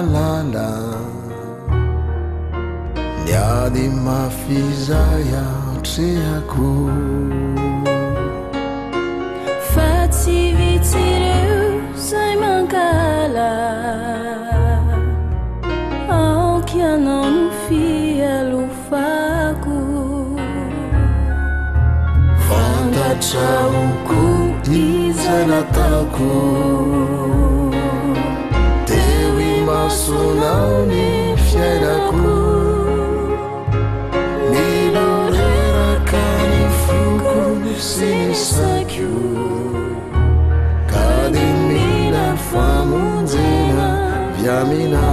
malalala niady mafizay atrehako fa tsy vitsireo zay mankala aokianao no fialofako fantatrahoko izay nataoko teo imasonao ny fiainako niloreraka ny foko sy ny sakio ka de mila famonjena viamina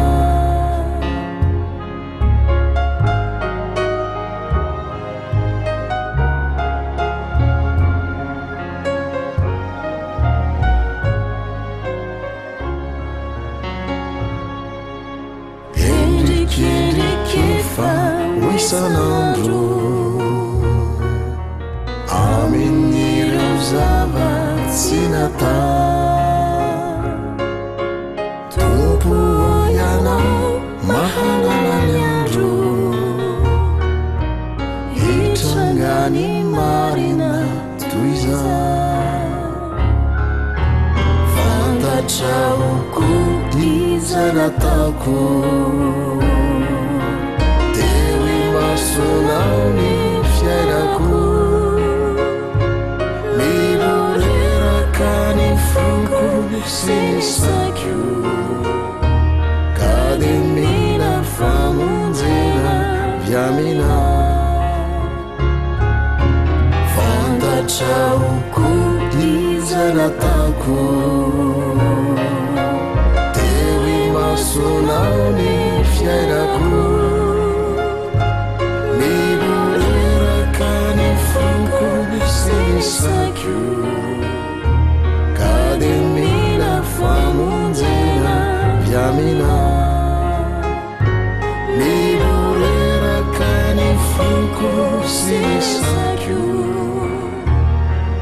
Andro amin'ireo zava-tsy nata tompo ianao mahalala ny andro hitrangany marina toy za fantatrahoko izay nataoko sonao ny fiainako miloreraka ny foko sy ny sakio ka de mila famonjena viamina fantatrahoko izay nataoko teo imasonao ny fiainako sakio ka de mila famonjena viamina miloreraka ny foko sy sakio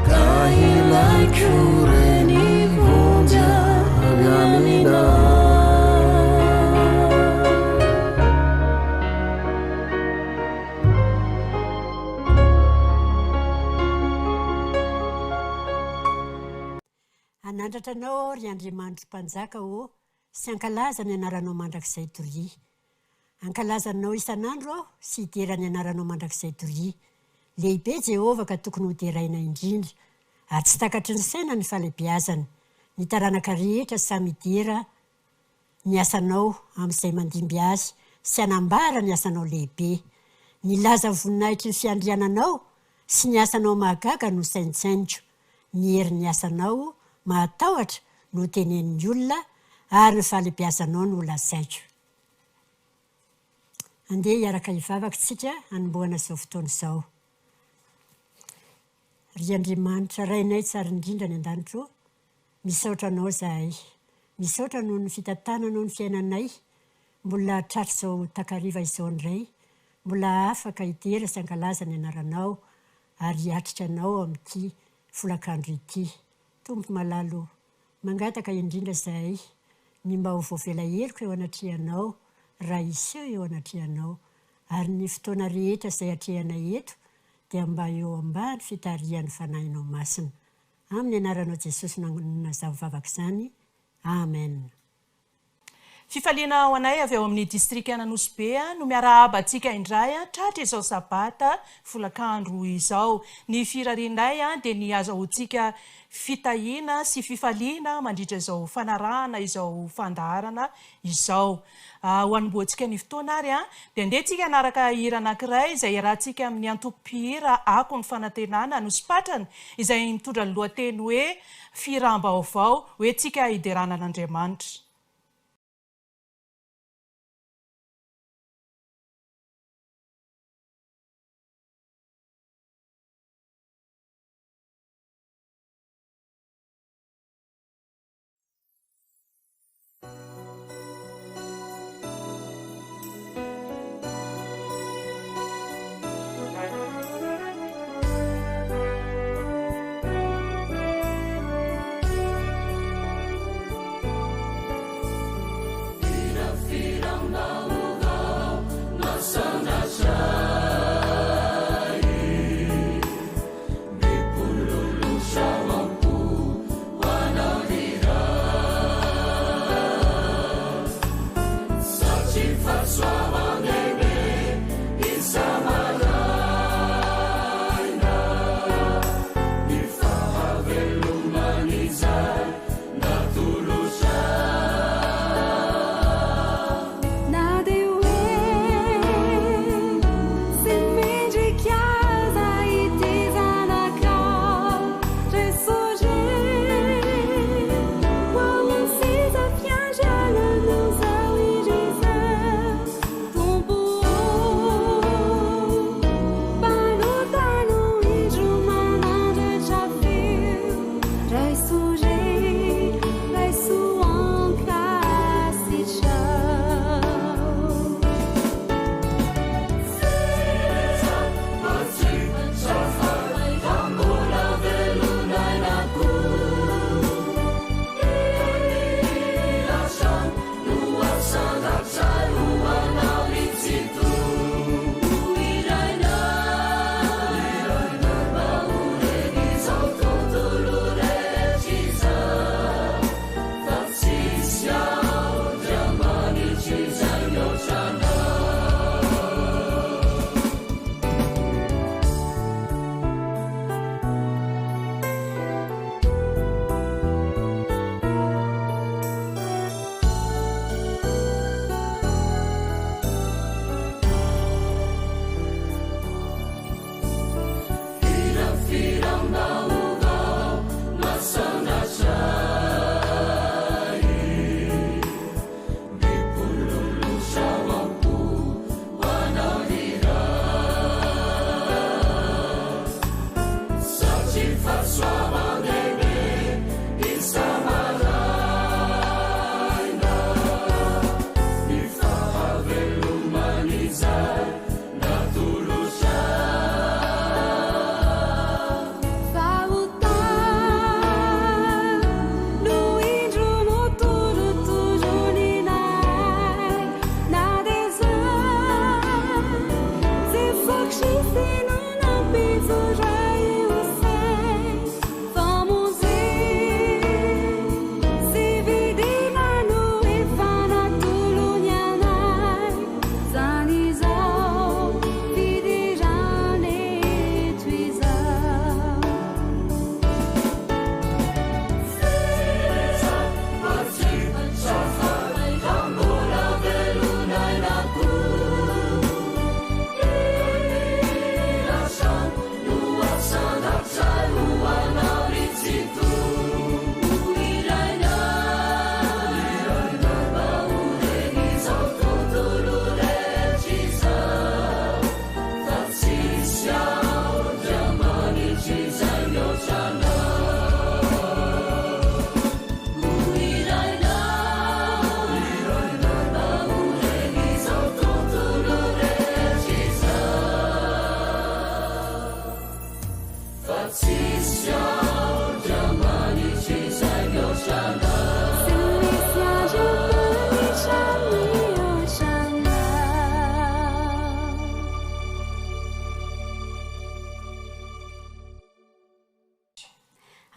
ka ilaiko reny vonjya viamina anandratranao ry Andriamanitry mpanjaka o sy ankalaza ny anaranao mandrakizay toria ankalazanao isan'andro sy hiderany anaranao mandrakizay toria lehibe Jehova ka tokony hoteraina indrindra ary tsy takatry ny saina ny falebiazany ny taranaka rehetra samy hidera ny asanao amin'izay mandimby azy sy anambara ny asanao lehibe ny laza voninahitry ny fiandriananao sy ny asanao mahagaga no saintsaintro ny heri ny asanao mahatahotra no tenen'ny olona ary ny falebiazanao no lazaitro andeha hiaraka hivavaka tsika hanomboana izao fotoana izao ry Andriamanitra rainay tsara indrindra ny an-danitro misaotra anao zahay misaotra noho ny fitantananao ny fiainanay mbola tratra izao takariva izao indray mbola afaka hitera sy ankalaza ny anaranao ary hiatrika anao amin'ity folakandro ity tompo malalo mangataka indrindra zahay ny mba ho voavela heliko eo anatrehanao raha iseho eo anatrehanao ary ny fotoana rehetra izay atrehanay eto dia mba eo ambany fitarihan'ny fanahinao masina amin'ny anaranao Jesosy nazavavaka izany amen Fifaliana ho anay avy ao amin'ny distrika Ananosy no miarahaba antsika indray tratra izao sabata folakandro izao ny firarinay dia ny azahoantsika fitahiana sy fifaliana mandritra izao fanarahana izao fandaharana izao ho anomboantsika ny fotoana ary dia andehantsika anaraka hira anankiray izay iarahantsika amin'ny antoko-pihira ako ny fanantenana Anosipatrana izay mitondra ny lohateny hoe firam-baovao hoe tsika hiderana an'Andriamanitra.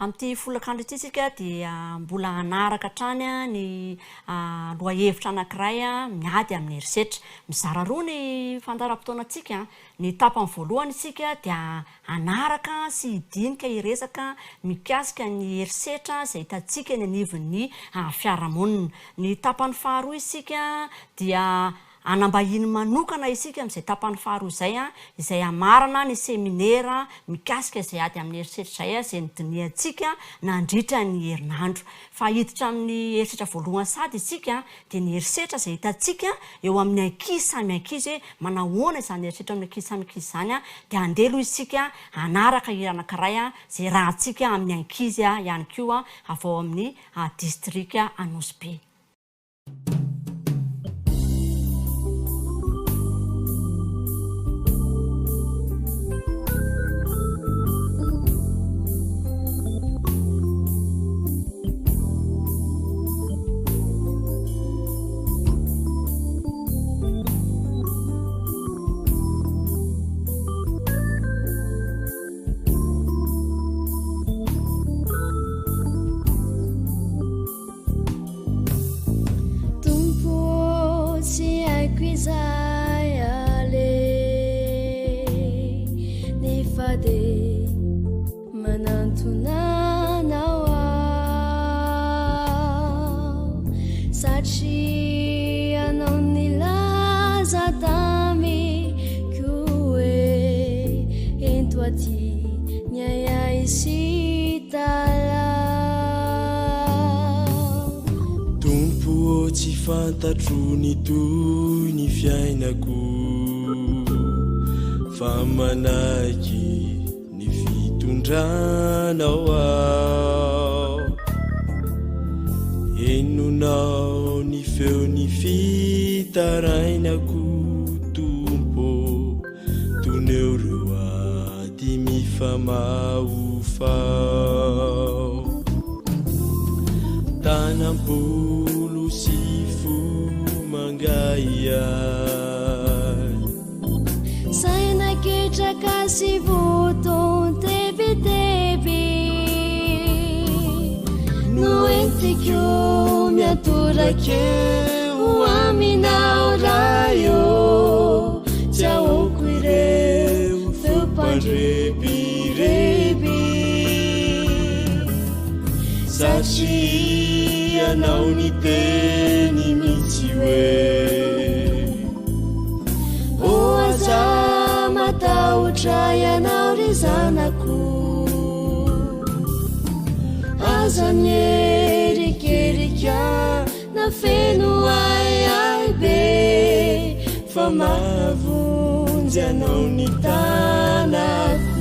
Amin'ity folakandro ity tsika dia mbola hanaraka hatrany ny loha-hevitra anankiray miady amin'ny herisetra. Mizara roa ny fandaharam-potoanantsika. Ny tapany voalohany isika dia hanaraka sy hidinika hiresaka mikasika ny herisetra izay hitantsika eny anivon'ny fiarahamonina. Ny tapany faharoa isika dia anambahiny manokana isika amin'izay tapany faharoa izay izay amarana ny seminera mikasika izay ady amin'ny herisetra izay izay nidinihantsika nandritra ny herinandro. Fa hiditra amin'ny herisetra voalohany sady isika dia ny herisetra izay hitantsika eo amin'ny ankizy samy ankizy manahoana izany herisetra amin'ny ankizy samy ankizy izany dia andelo isika hanaraka hira anankiray izay rahantsika amin'ny ankizy ihany koa avy ao amin'ny distrika Anosy. haiko izay ale nefa de manantonanao ao satria anao nilaza tamiko hoe ento aty tompo tsy fantatro ny toy ny fiainako fa manaiky ny fitondranao ao enonao ny feo ny fitarainako tompo toneo reo ady mifamaofao tanampolo sy fo mangaiay sainaketraka sy voton tebiteby no entiko miatorakeo aminao rayo tsy aoko ireo feo pandrebireby satria anao ny teny mitsy hoe o aza matahotra ianao ry zanako aza mierikeryka na feno ayay be fa mahavonjy anao ny tanako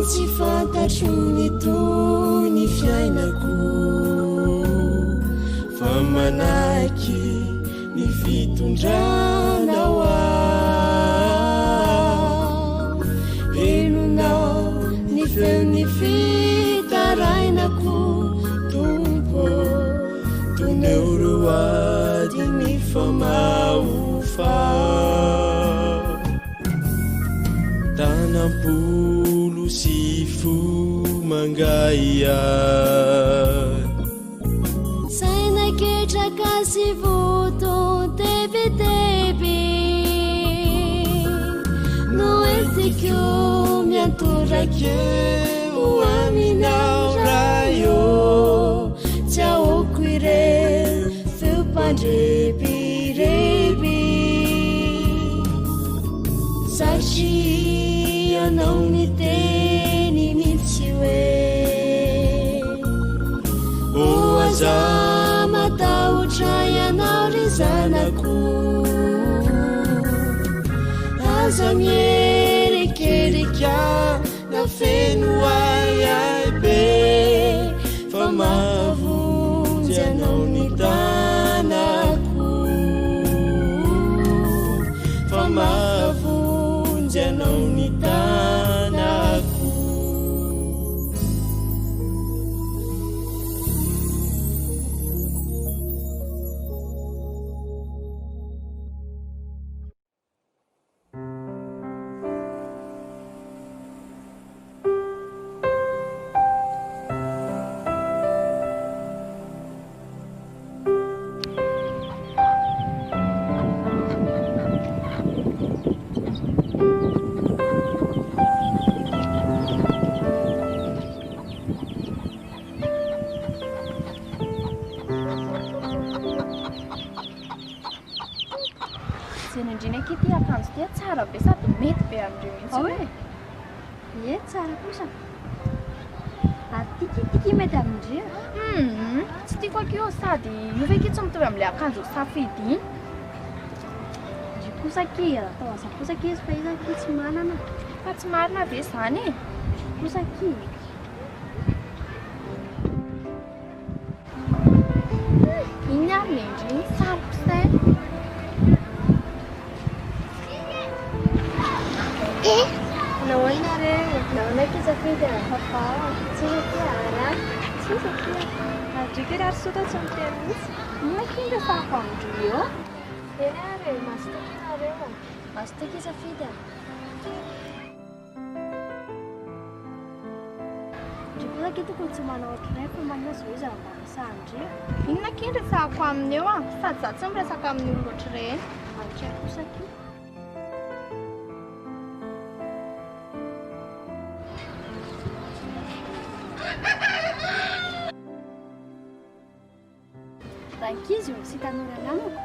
tsy fantatro ny toy ny fiainako fa manaiky ny fitondranao ao enonao ny feo ny fitarainako tompo toneo reo ady mifamaofao tanampolo sy fo mangaiay sainaketraka sy voton tebiteby no entiko miatorakeo aminao rayo tsy aoko ireo feo pandrebireby satria anao ny teny mitsy hoe o aza matahotra ianao ry zanako aza mierikeryka na feno ayay be fa mahavonjy anao ny tanako fa mahavonjy anao ny tanako tsara be sady mety be amindreo mihitsy hoe e tsara kosa atikitika mety amindreo tsy tiako akeo sady io veky tsy mitovy amin'ilay akanjo safidy iny ry kosaki atao aza kosaki izy fa izaki tsy manana fa tsy marina ve zany e kosaki iny ary le indriny sariko say Nakisafidy faha, tsisy fiara, tsisy fiara. Dikira ary sotra tsy miteny mihitsy. Nakindra faha amindrio eo. Eny ary mastoky nareo. Azo takisafidy a. Ndrikoa ke tokony tsy manao ohatranay fa manao zao izy ambany sandrio. Inona kindry sahako aminy eo sady za tsy miresaka amin'ny olona ohatr'ireny. Antra kosaki. Rankizy io sy tanora namako.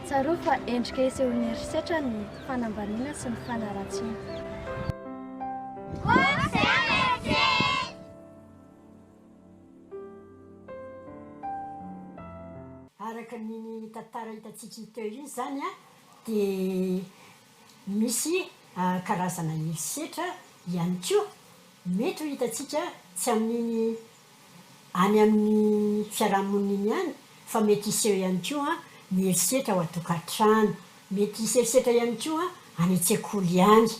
Tsaro fa endrika isehon'ny erisetra ny fanambaniana sy ny fanaratsiana. Araka ny tantara hitantsika teo iny zany a dia misy karazana erisetra ihany koa mety ho hitantsika tsy amin'iny any amin'ny fiarahamonina iny ihany fa mety iseho ihany koa ny erisetra ao atokantrano, mety hisy erisetra ihany koa any an-tsekoly ihany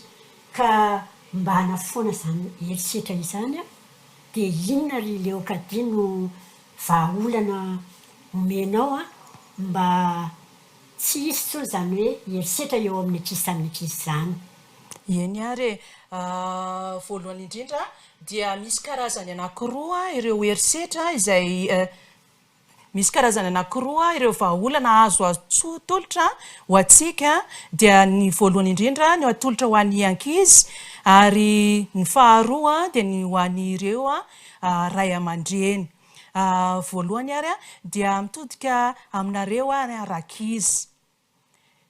ka mba hanafoana zany erisetra izany a dia inona ry leokady no vahaolana omenao mba tsy hisy tso zany hoe erisetra eo amin'ny ankizy samy ankizy zany. Eny ary voalohany indrindra dia misy karazany anankiroa ireo erisetra izay misy karazany anankiroa ireo vahaolana azo atolotra ho antsika dia ny voalohany indrindra ny atolotra ho an'ny ankizy ary ny faharoa dia ny ho an'ireo ray aman-dreny. Voalohany ary dia mitodika aminareo rakizy.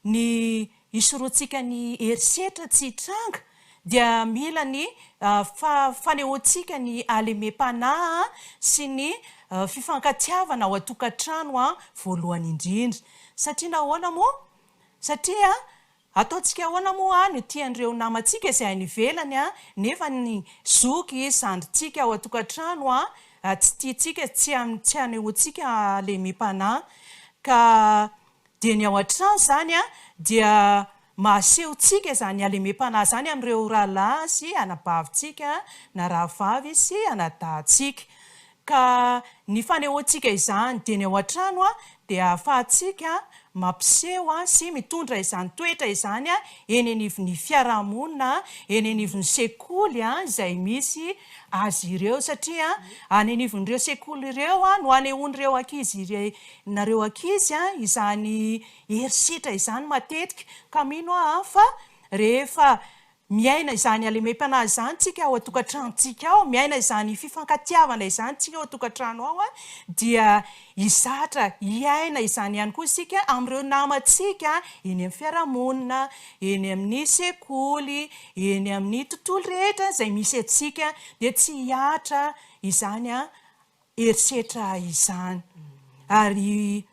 Ny isoroantsika ny erisetra tsy hitranga dia mila ny fanehoantsika ny alemem-panahy sy ny fifankatiavana ao atokantrano voalohany indrindra. Satria nahoana moa? Satria ataontsika ahoana moa ny tian'ireo namantsika izay any ivelany nefa ny zoky zandritsika ao atokantrano tsy tiantsika tsy hanehoantsika alemem-panahy ka dia ny ao an-trano zany dia mahasehontsika zany alemem-panahy zany amin'ireo rahalahy sy anabavintsika na rahavavy sy anadahintsika ka ny fanehoantsika izany dia ny ao an-trano dia ahafahantsika mampiseho sy mitondra izany toetra izany eny anivon'ny fiarahamonina, eny anivon'ny sekoly izay misy azy ireo satria any anivon'ireo sekoly ireo no anehoan'ireo ankizy nareo ankizy izany erisetra izany matetika ka mino fa rehefa miaina izany alemem-panahy izany tsika ao atokantranotsika ao, miaina izany fifankatiavana izany tsika ao atokantrano ao dia izatra hiaina izany ihany koa isika amin'ireo namantsika eny amin'ny fiarahamonina, eny amin'ny sekoly, eny amin'ny tontolo rehetra izay misy atsika dia tsy hiatra izany erisetra izany. Ary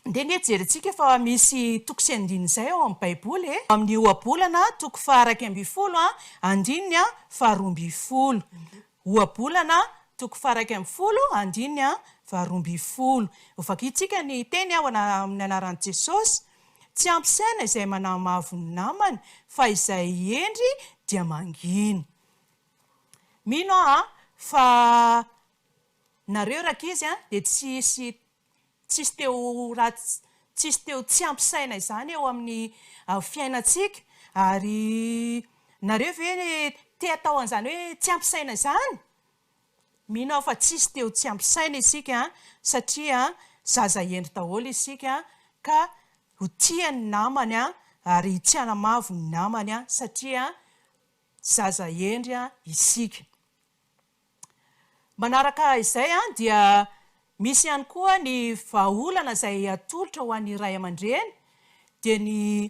dia ny jerentsika fa misy toko sy andininy izay ao amin'ny baiboly amin'ny ohabolana toko faha 120 andininy faha 12. Ohabolana toko faha 120 andininy faha 12. Vakiantsika ny teny amin'ny anaran'i Jesosy, tsy ampisaina izay manamavo ny namany fa izay endry dia mangina. Mino fa nareo rakizy dia tsisy teo tsy ampisaina izany eo amin'ny fiainantsika ary nareo ve te atao an'izany hoe tsy ampisaina izany? Mino fa tsisy teo tsy ampisaina isika satria zaza endry daholo isika ka ho tiany namany ary tsy hanamavo ny namany satria zaza endry isika. Manaraka izay dia misy ihany koa ny vahaolana izay atolotra ho an'ny ray aman-dreny dia ny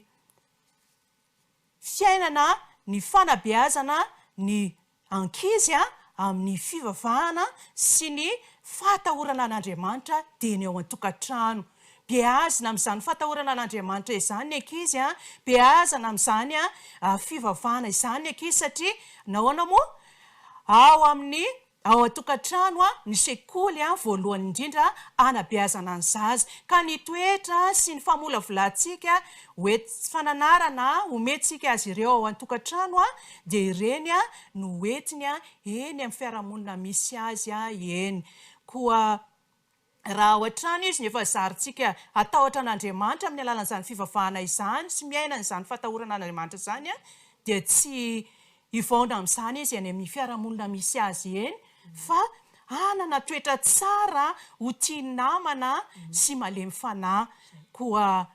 fiainana ny fanabeazana ny ankizy amin'ny fivavahana sy ny fahatahorana an'Andriamanitra dia ny ao an-tokantrano. Beazina amin'izany fahatahorana an'Andriamanitra izany ny ankizy, beazana amin'izany fivavahana izany ny ankizy satria nahoana moa ao amin'ny ao atokantrano a ny sekoly a voalohany indrindra anabeazana ny zaza ka ny toetra sy ny famolavolantsika oety fananarana ometsika azy ireo ao an-tokantrano a dia ireny a no entiny a eny amin'ny fiarahamonina misy azy a eny koa raha ohatrano izy nefa zarintsika atahotra an'Andriamanitra amin'ny alalan'izany fivavahana izany sy miaina n'izany fatahorana an'Andriamanitra izany a dia tsy hivaona amin'izany izy eny amin'ny fiarahamonina misy azy eny fa anana toetra tsara ho tia namana sy malemy fanahy koa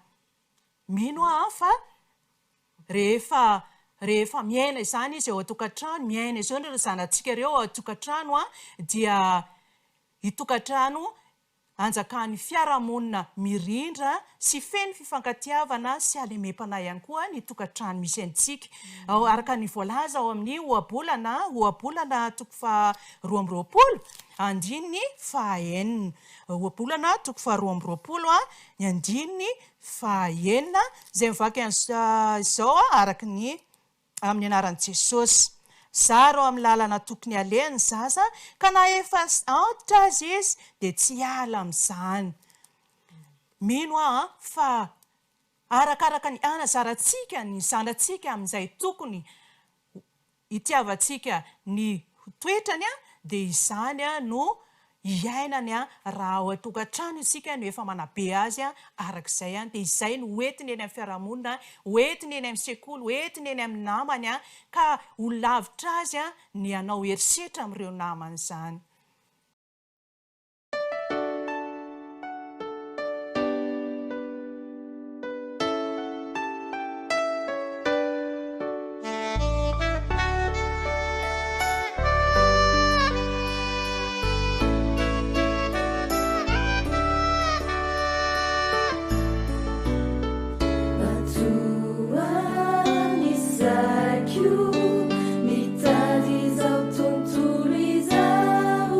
mino fa rehefa miaina izany izy ao atokantrano miaina izao ny zanantsika ireo ao atokantrano a dia itokantrano anjakan'ny fiarahamonina mirindra sy feno fifankatiavana sy alemepana ihany koa ny tokantrano misy antsika ao araka ny voalaza ao amin'ny ohabolana toko fa 12 andininy fa 9 ohabolana toko fa 12 a ny andininy fa 9 izay mivaky izao araka ny amin'ny anaran'i Jesosy zaro amin'ny lalana tokony aleny zaza ka na efa antitra azy izy dia tsy ala amin'izany mino fa arakaraka ny anazarantsika ny zanantsika amin'izay tokony hitiavantsika ny toetrany dia izany no iainany raha ao atokantrano isika no efa manabe azy arak'izay dia izay no hoentiny eny amin'ny fiarahamonina hoentiny eny amin'ny sekoly hoentiny eny amin'ny namany ka ho lavitra azy ny anao herisetra amin'ireo namany izany Mitady zao tontolo izao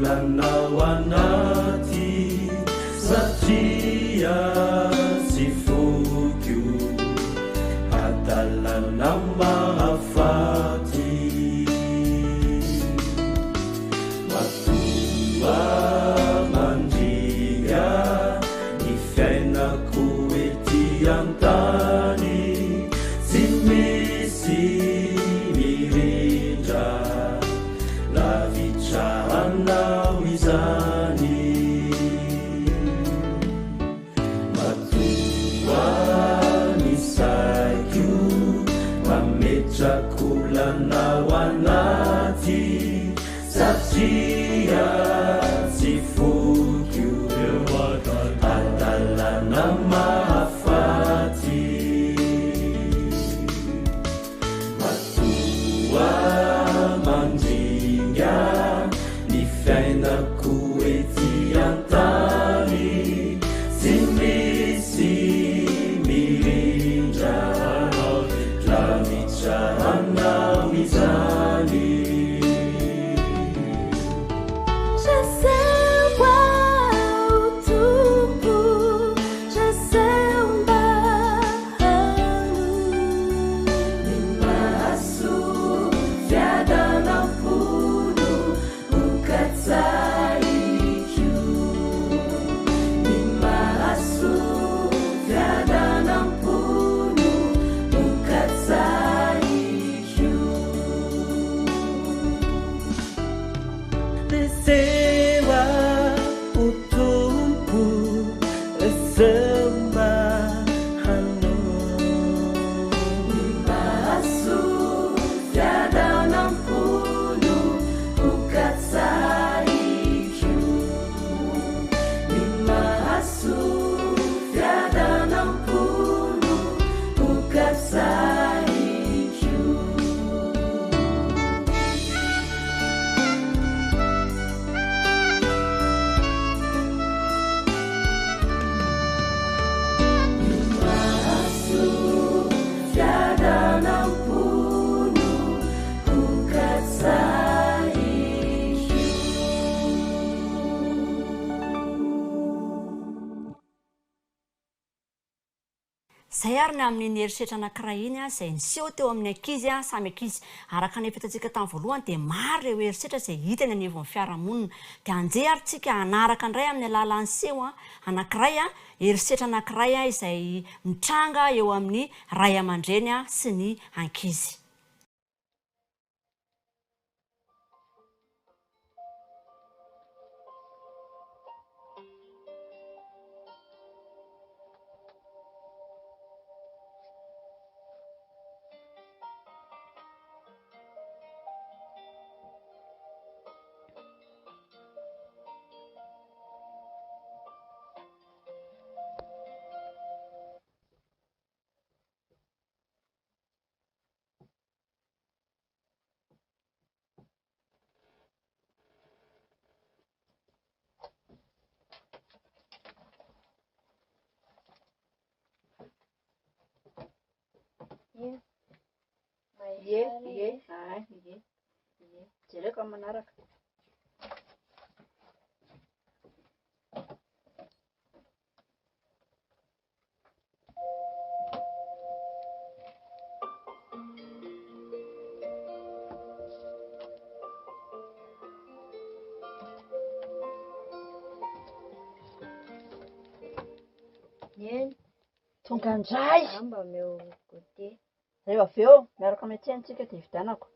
metrakulanao anaty satria sy fokio adalana mahafaty matoa mandriga ny fiainako ety antany tsy misy mirindra lavitrahanao izany matoa ny saiko mametrakulanao anaty satria tsy fokio adalana mahafaty matoa mandringa ny fiainako ety antany tsy misy mirindra lavitrahanao izany zay ary ny amin'ny eritreritra anankiray iny zay niseho teo amin'ny ankizy samy ankizy araka ny fitatsika tamin'ny voalohany dia maro ireo eritreritra izay hita ny anivon'ny fiarahamonina dia anjey ary tsika hanaraka indray amin'ny alalan'ny seho anankiray eritreritra anankiray izay mitranga eo amin'ny ray aman-dreny sy ny ankizy. Jereko manaraka. Tonga ndray amba meu gote. Rehefa avy eo miaraka miantsentsika dia vidianako.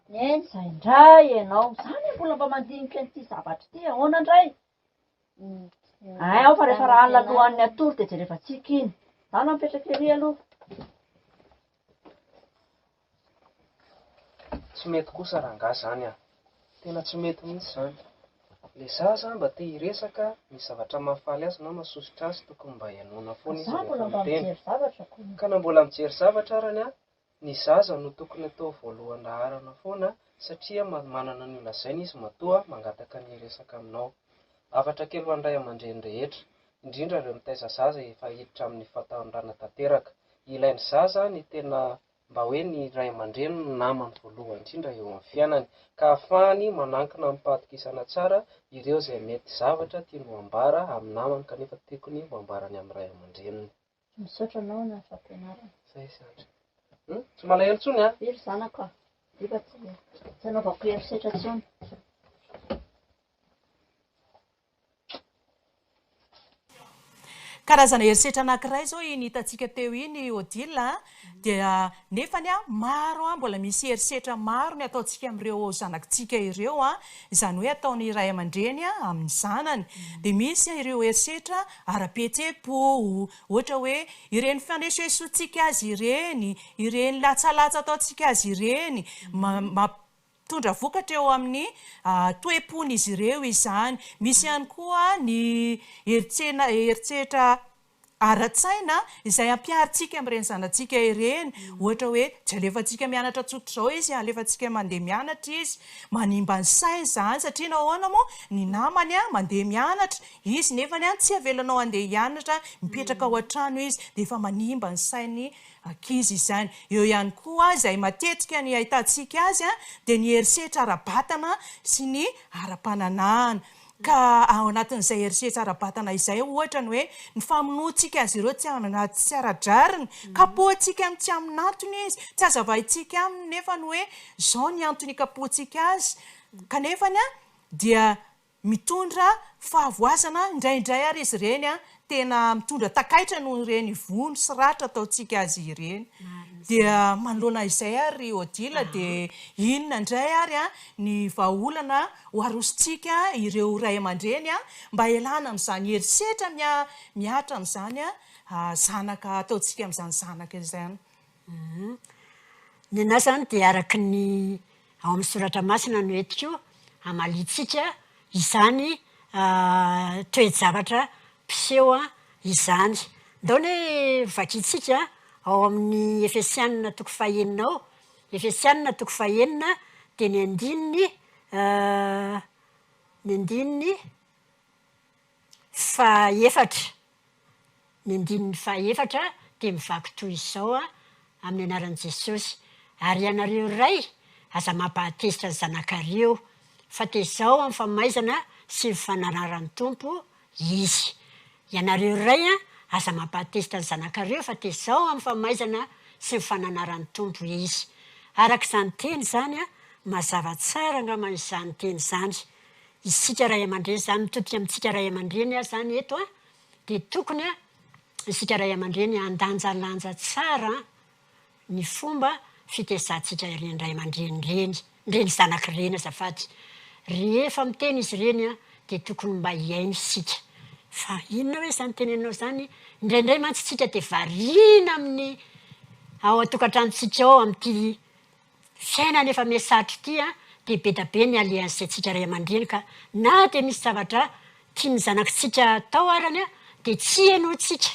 Neny zay indray ianao zany mbola mba mandinika an'ity zavatra ity ahoana indray aho fa rehefa raha alina alohan'ny atory dia jerevantsika iny zany mipetraka ery aloha tsy mety kosa raha ngah zany tena tsy mety mihitsy zany le zaza mba te hiresaka misy zavatra mahafaly azy na mahasositra azy tokony mba hianoana foana izy ka na mbola mijery zavatra arany a ny zaza no tokony atao voalohan-daharana foana satria manana ny lazaina izy matoa mangataka ny resaka aminao. Afatra kely ho andray aman-dreny rehetra indrindra ireo mitaiza zaza efa hiditra amin'ny fahatanorana tanteraka. Ilainy zaza ny tena mba hoe ny ray aman-dreny no namany voalohany indrindra eo amin'ny fiainany ka ahafahany manankina mipahatokisana tsara ireo izay mety zavatra tiany ho ambara amin'ny namany kanefa tokony ho ambarany amin'ny ray aman-dreniny. Misaotra anao na fampianarana. Zay satra. Tsy malahelo tsony a? Iry zanako a. Diva tsy anaovako erisetra tsony. Karazana herisetra anankiray zao iny hitantsika teo iny Odile dia nefany a maro mbola misy herisetra maro ny ataontsika amin'ireo zanakitsika ireo izany hoe ataony ray aman-dreny amin'ny zanany dia misy ireo herisetra ara-pihetseham-po ohatra hoe ireny fanesoesotsika azy ireny latsalatsa ataontsika azy ireny tondra vokatra eo amin'ny toe-pony izy ireo izany. Misy ihany koa ny herisetra ara-tsaina izay ampiarintsika amin'ireny zanatsika ireny. Ohatra hoe tsy alefantsika mianatra tsotra izao izy, alefantsika mandeha mianatra izy, manimba ny sainy izany satria nahoana moa ny namany mandeha mianatra, izy nefany tsy avelanao andeha hianatra, mipetraka ao an-trano izy dia efa manimba ny sainy ankizy izany. Eo ihany koa izay matetika ny ahitantsika azy dia ny herisetra ara-batana sy ny ara-pananahana. Ka ao anatin'izay herisetra ara-batana izay ohatra ny hoe ny famonoantsika azy ireo tsy ara-drariny, kapoantsika amin'ny tsy amin'ny antony izy, tsy azavahintsika aminy nefa ny hoe izao ny antony kapoantsika azy kanefany dia mitondra fahavoazana indraindray ary izy ireny tena mitondra takaitra noho ireny vono sy ratra ataontsika azy ireny. Dia manoloana izay ary Odile dia inona indray ary ny vahaolana ho arosontsika ireo ray aman-dreny mba hialana amin'izany herisetra miatra amin'izany zanaka ataontsika amin'izany zanaka izany. Ny anahy izany dia araka ny ao amin'ny soratra masina no etiko hamalitsika izany toe-javatra mpiseho izany. Ndao ny vakitsika ao amin'ny FMCfotoana toko fahaenina ao. FMCfotoana toko fahaenina dia ny andininy fahaefatra. Ny andininy fahaefatra dia mivaky toy izao amin'ny anaran'i Jesosy. Ary ianareo iray aza mampahatezitra ny zanakareo fa tezao amin'ny famaizana sy ny fananaran'ny tompo izy. Ianareo iray aza mampahatezitra ny zanakareo fa tezao amin'ny famaizana sy ny fananaran'ny tompo izy. Araka izany teny izany mazava tsara angamba izany teny izany. Isika ray aman-dreny izany mitodika amintsika ray aman-dreny izany eto dia tokony isika ray aman-dreny andanjalanja tsara ny fomba fitezantsika ireny ray aman-dreny ireny zanak'ireny azafady. Rehefa miteny izy ireny dia tokony mba hiaino isika. Fa inona hoe izany tenenao izany? Indraindray mantsy isika dia variana amin'ny ao an-tokantranontsika ao amin'ity fiainana efa mihasarotra ity dia be da be ny alean'izay tsika ray aman-dreny ka na dia misy zavatra tiany zanakitsika atao arany dia tsy hainoantsika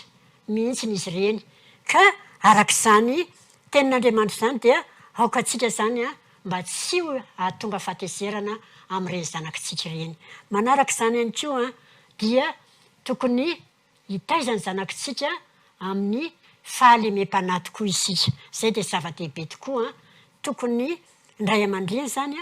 mihitsy izy ireny. Ka arak'izany tenin'Andriamanitra izany dia aokantsika izany mba tsy ho ahatonga fahatezerana amin'ireny zanakitsika ireny. Manaraka izany ihany koa dia tokony hitaizany zanakitsika amin'ny fahalemem-panahy tokoa isika. Izay dia zava-dehibe tokoa. Tokony ny ray aman-dreny izany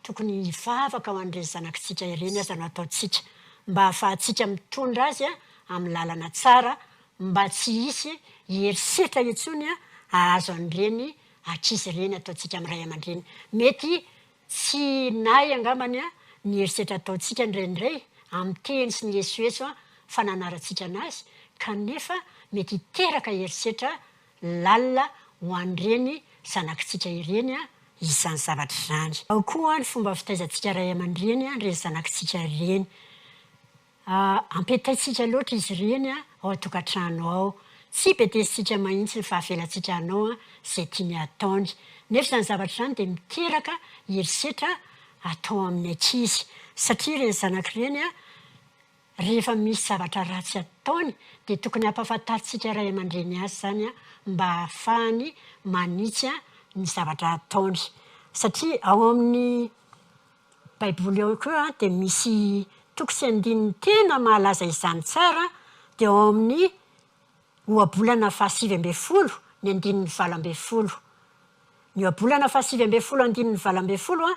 tokony hivavaka ho an'ireny zanakitsika ireny aza no ataontsika mba hahafahantsika mitondra azy amin'ny lalana tsara, mba tsy hisy herisetra intsony ahazo an'ireny ankizy ireny ataontsika amin'ny ray aman-dreny. Mety tsy nay angambany ny herisetra ataontsika indraindray amin'ny teny sy ny esoeso fananarantsika anazy kanefa mety hiteraka herisetra lalina ho an'ireny zanakitsika ireny izany zavatra izany. Ao koa ny fomba fitaizantsika ray aman-dreny ireny zanakitsika ireny. Ampetaitsika loatra izy ireny ao an-tokantrano ao. Tsy petesitsika mahitsy ny fahavelantsika anao izay tiany ataony. Nefa izany zavatra izany dia miteraka herisetra atao amin'ny ankizy satria ireny zanak'ireny a rehefa misy zavatra ratsy ataony dia tokony hampafantaritsika ray aman-dreny azy zany a mba hahafahany manitsy a ny zavatra ataony satria ao amin'ny baiboly ao koa dia misy toko sy andininy tena mahalaza izany tsara dia ao amin'ny ohabolana 7/10 ny andininy 7/10 ny ohabolana 7/10 andininy 7/10 a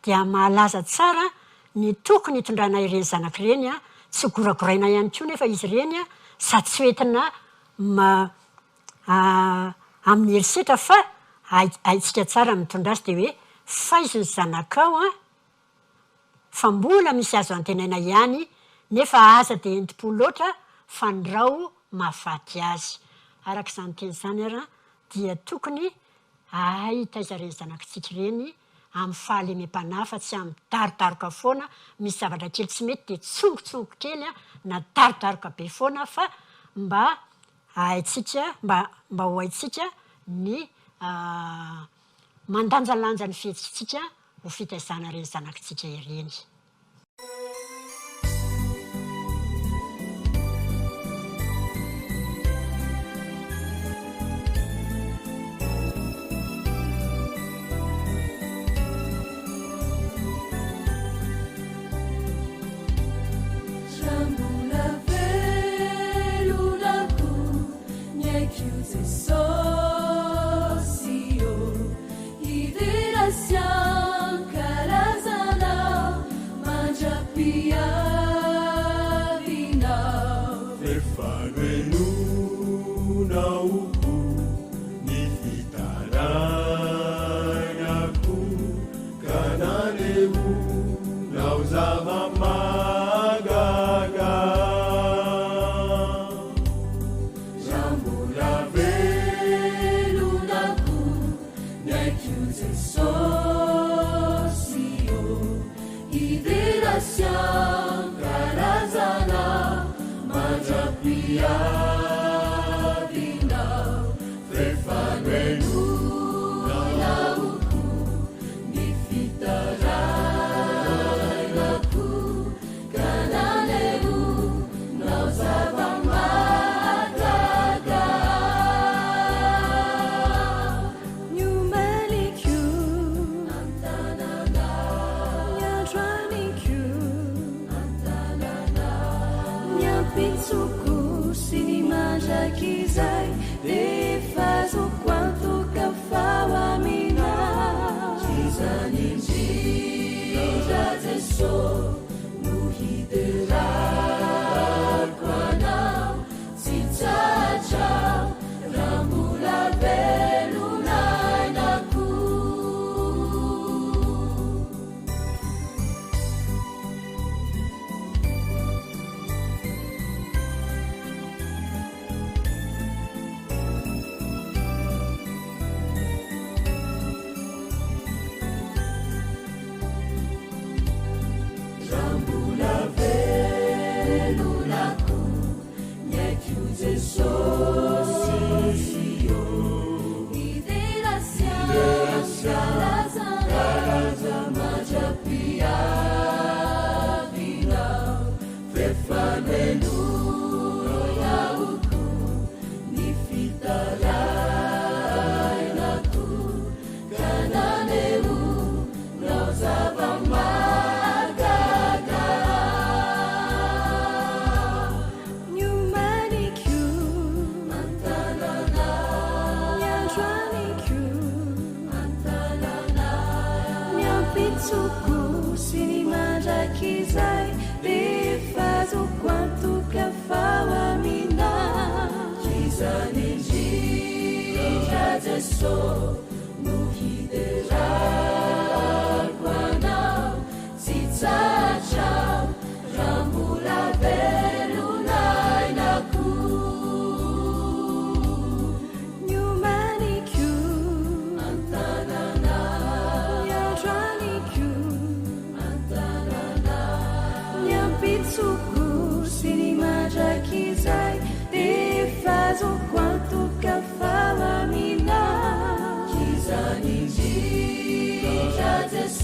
dia mahalaza tsara ny tokony hitondrana ireny zanak'ireny a tsy goragoraina ihany koa nefa izy ireny a sady tsy hoentina amin'ny herisetra fa haitsika tsara mitondra azy dia hoe faiziny zanakao a fa mbola misy azo antenaina ihany nefa aza dia enti-po loatra fandrao mahafaty azy arak'izany teny izany ara dia tokony ahita izareny zanakitsika ireny amin'ny fahalemem-panahy fa tsy amin'ny darodaroka foana misy zavatra kely tsy mety dia tsongotsongo kely a na darodaroka be foana fa mba haitsika mba ho haitsika ny mandanjalanja ny fihetsintsika ho fitaizana ireny zanakitsika ireny.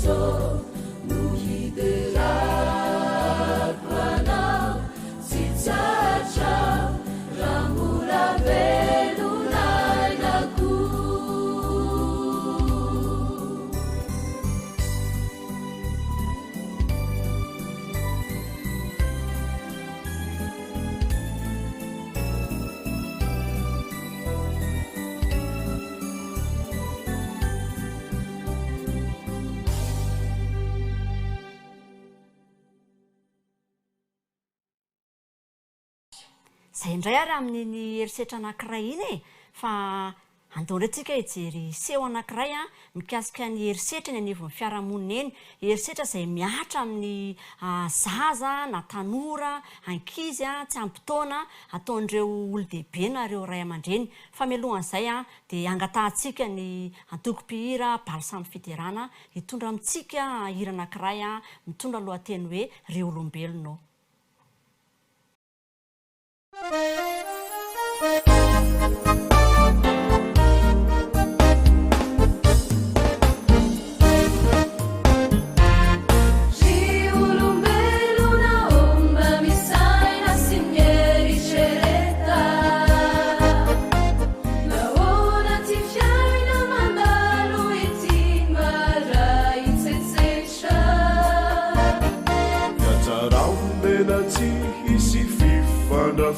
So Zay indray ary amin'ny herisetra anankiray iny e, fa andao indray tsika hijery seho anankiray mikasika ny herisetra ny anivon'ny fiarahamonina eny. Herisetra izay miatra amin'ny zaza na tanora, ankizy tsy ampy-taona ataon'ireo olon-dehibe na ireo ray aman-dreny. Fa mialohan'izay dia angatahantsika ny antoko-pihira Balisamy Fiderana hitondra amintsika hira anankiray mitondra lohateny hoe Ry olombelona.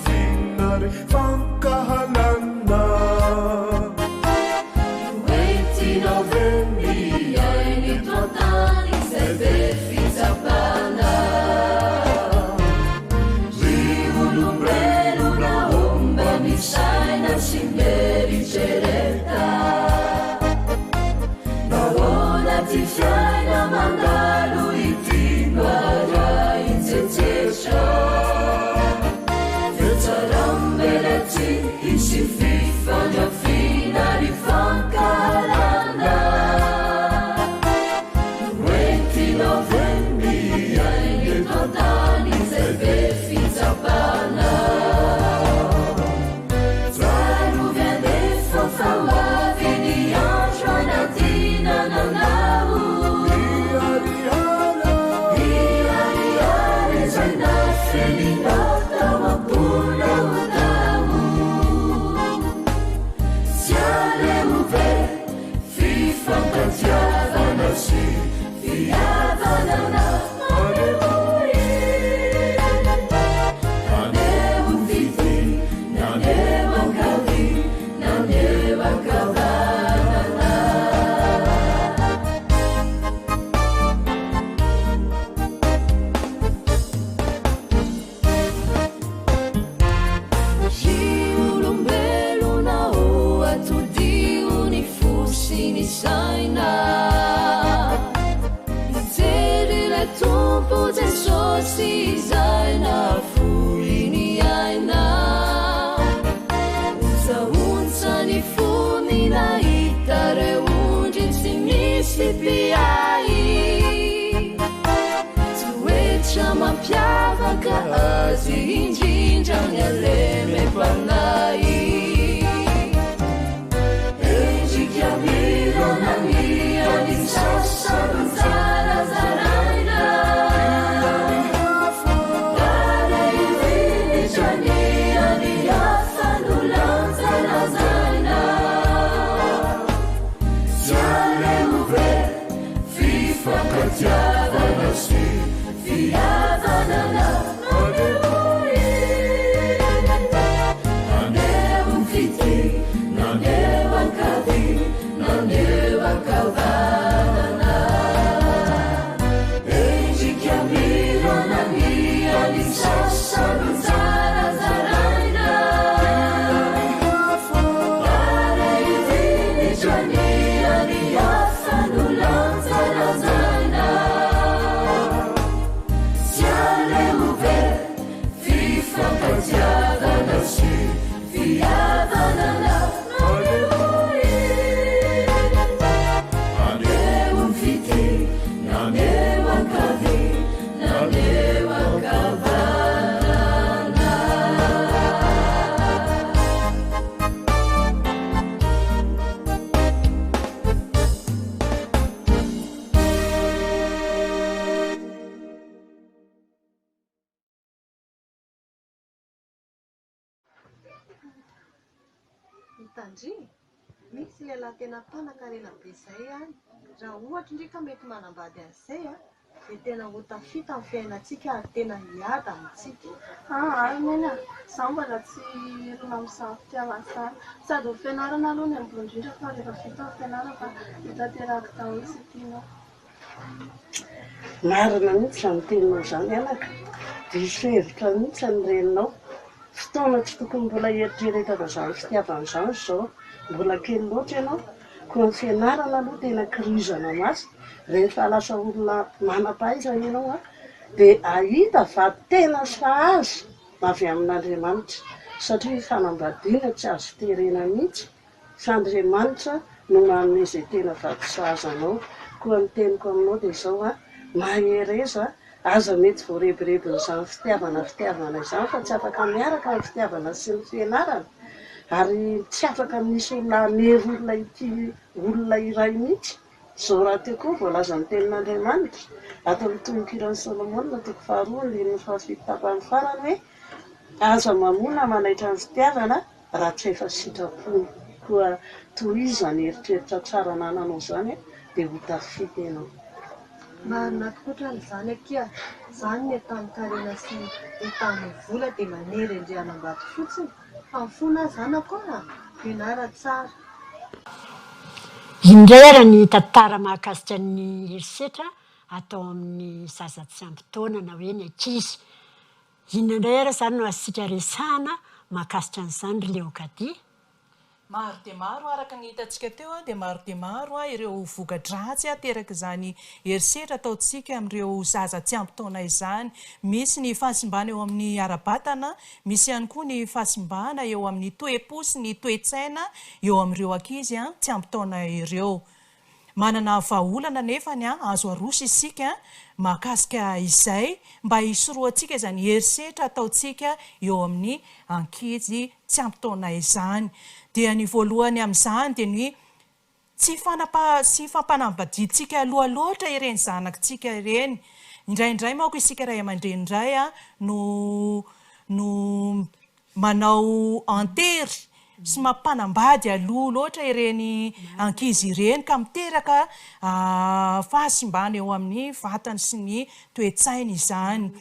Finare fankahanana Waitina vendi aini totani sebe fizapana Riulumbrelu na omba misaina simberi cereta Naona tifiaina mandalu itinara inzezesha Isi fifanya finari fankalana Wenti novendi aine totani zebe fizapana Zaru viene fofawa vini anjo natina nanau Iariare zaina felinata mapuna Fantaziavana si, fiavanana, Naneu viti, naneu ancavi, naneu ancavanana Giulombelo na oa tudi unifusi Saina Zeri tumpo te sosi zaina fulini aina Unsa ni fumina itare unjin simisi piai Tuecha mapiavaka azi injinja ngeleme panai Chiamino mia di sassa zara zaraina Dare il vini giania di affanulanza la zaina Siale uve fifa catiavana si fiavana la Naneu fiti naneu ancavi Naneu ancavanana Eji chiamiro na mia di sassa zara zaraina Dare il vini giania di affanulanza la zaina Siale uve fifa catiavana si fiavana la Tandry, misy lehilahy tena mpanan-karena be izay any. Raha ohatra ndreka mety manambady an'izay dia tena ho tafita amin'ny fiainantsika ary tena hiady amintsika. Mena, izaho mbola tsy rona amin'izany fitiavana izany. Sady ho fianarana aloha ny ambony indrindra fa rehefa vita ho fianarana fa hitanteraka daholo sy tianao. Marina mihitsy izany teninao izany anaka. Diso hevitra mihitsy ny reninao. fotoana tsy tokony mbola eritreretana izany fitiavana izany zao, mbola kely loatra ianao. Koa ny fianarana aloha tena kirizana masy, rehefa lasa olona manam-pahaizana ianao a, dia ahita va tena sy fahazo avy amin'Andriamanitra, satria fanambadiana tsy azo terena mihitsy fa Andriamanitra no manome izay tena vadi-sahazanao. Koa ny teniko aminao dia izao a, mahereza aza mety voarebirebin'izany fitiavana izany fa tsy afaka miaraka amin'ny fitiavana sy ny fianarana, ary tsy afaka misy olona hamery olona ity olona iray mihitsy. Izao raha teo koa voalaza ny tenin'Andriamanitra ato amin'ny tononkirany Solomonina toko 2:7 tapany farany hoe aza mamona manaitra ny fitiavana raha tsy efa sitrapony. Koa tohizany eritreritra tsara nananao izany dia ho tafita ianao. Marina tokotra n'izany akia, izany ny etan'ny karena sy etan'ny vola dia manery andrianam-bato fotsiny, fa ny fona izany akoa fianara tsara. Indray ary ny tantara mahakasika ny herisetra atao amin'ny zaza tsy ampy taona na hoe ny ankizy. Inona indray ary izany no azontsika resahana mahakasika an'izany ry Leokadia? Maro dia maro araka ny hitantsika teo dia maro dia maro ireo voka-dratsy teraka izany herisetra ataontsika amin'ireo zaza tsy ampy taona izany. Misy ny fahasimbana eo amin'ny ara-batana, misy ihany koa ny fahasimbana eo amin'ny toe-po sy ny toe-tsaina eo amin'ireo ankizy tsy ampy taona ireo. Manana vahaolana nefany azo aroso isika mahakasika izay mba hisoroantsika izany herisetra ataontsika eo amin'ny ankizy tsy ampy taona izany. Dia ny voalohany amin'izany dia ny tsy fampanambadintsika aloha loatra ireny zanakitsika ireny. Indraindray manko isika ray aman-dreny indray no manao antery sy mampanambady aloha loatra ireny ankizy ireny ka miteraka fahasimbana eo amin'ny vatany sy ny toe-tsainy izany.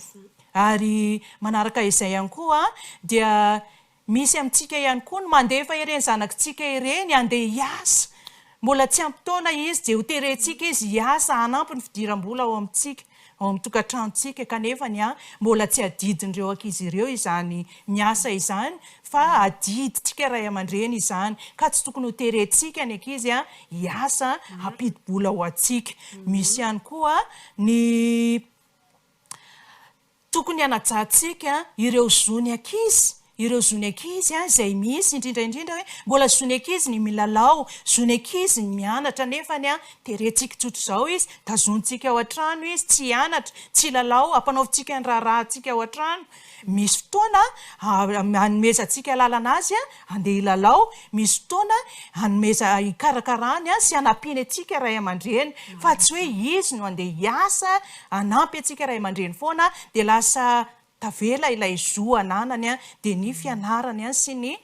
Ary manaraka izay ihany koa dia misy amintsika ihany koa no mandefa ireny zanakitsika ireny handeha hiasa. Mbola tsy ampy taona izy dia ho terentsika izy hiasa hanampy ny fidiram-bola ao amintsika, ao amin'ny tokantranontsika, kanefa mbola tsy adidin'ireo ankizy ireo izany miasa izany, fa adidintsika ray aman-dreny izany, ka tsy tokony ho terentsika ny ankizy hiasa hampidi-bola ho antsika. Misy ihany koa ny tokony hanajantsika ireo zony ankizy. Ireo zony ankizy izay misy indrindraindrindra hoe mbola zony ankizy ny milalao, zony ankizy ny mianatra nefany terentsika tsotro izao izy, tazontsika ao an-trano izy, tsy hianatra, tsy lalao, ampanaovitsika ny raharahantsika ao an-trano. Misy fotoana hanomezantsika lalana azy handeha hilalao, misy fotoana hanomeza hikarakarany sy hanampiany antsika ray aman-dreny, fa tsy hoe izy no handeha hiasa hanampy antsika ray aman-dreny foana dia lasa tavela ilay zo ananany dia ny fianarany sy ny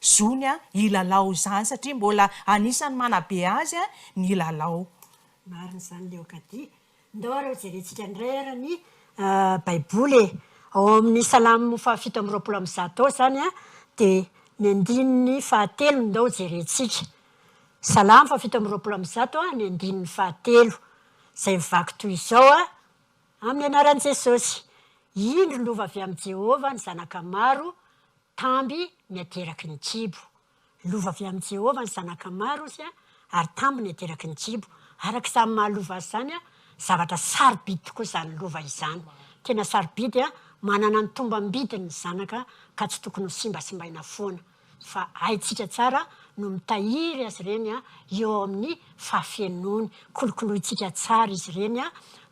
zony hilalao izany satria mbola anisany manabe azy ny lalao. Marina izany Leokadia. Ndao ary jerentsika indray ary ny baiboly ao amin'ny Salamo 7:20 izany dia ny andininy 9 ndao jerentsika. Salamo 7:20 ny andininy 9 izay mivaky toy izao amin'ny anaran'i Jesosy. Indro lova avy amin'i Jehovah ny zanaka maro, tamby ny ateraky ny kibo. Lova avy amin'i Jehovah ny zanaka maro izy ary tamby ny ateraky ny kibo. Araka izany mahalova azy izany zavatra sarobidy tokoa izany lova izany. Tena sarobidy manana ny tombam-bidiny ny zanaka ka tsy tokony ho simbasimbaina foana. Fa haintsika tsara no mitahiry azy ireny eo amin'ny fahafenony, kolokolointsika tsara izy ireny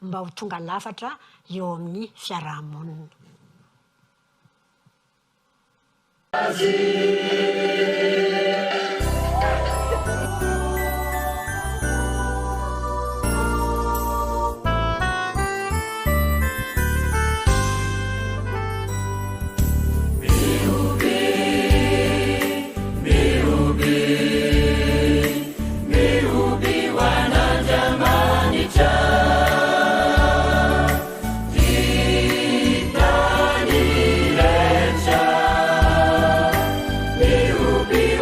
mba ho tonga lafatra eo amin'ny fiarahamonina. Be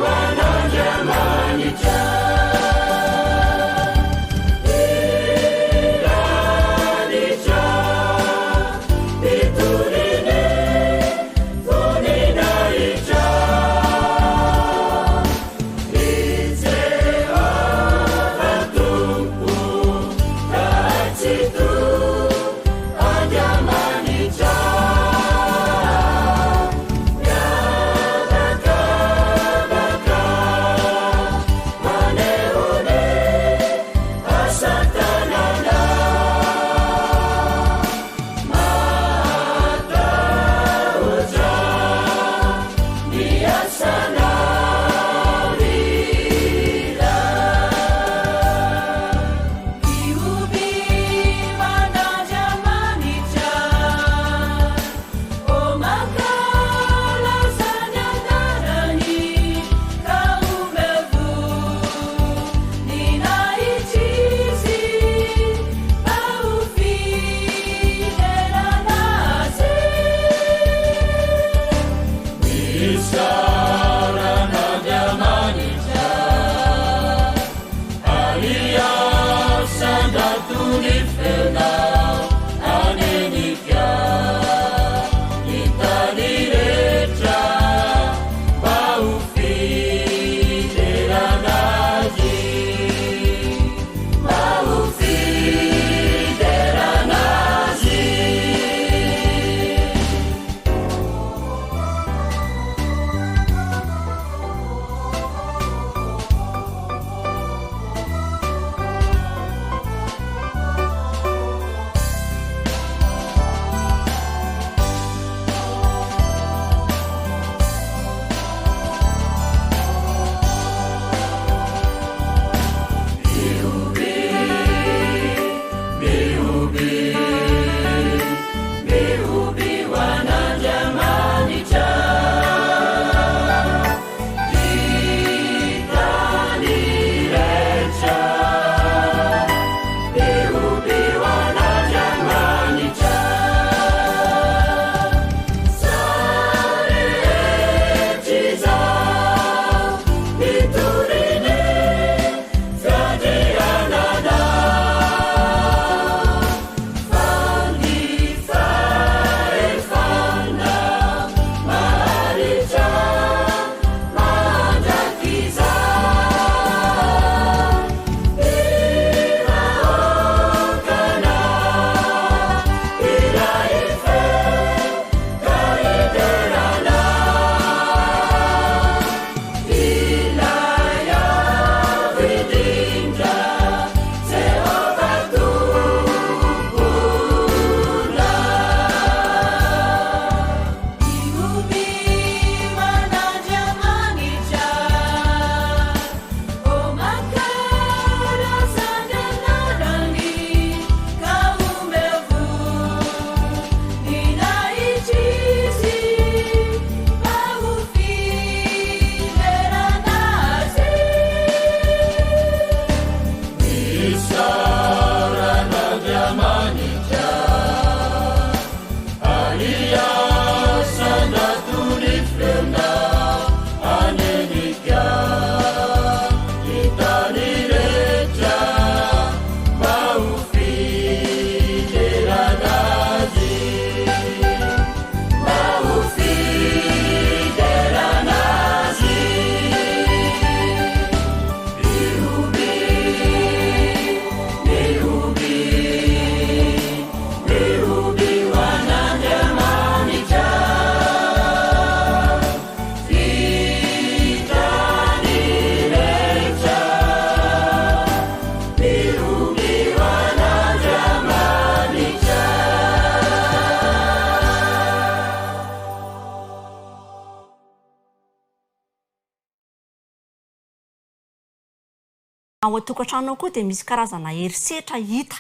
ao atokantrano koa dia misy karazana herisetra hita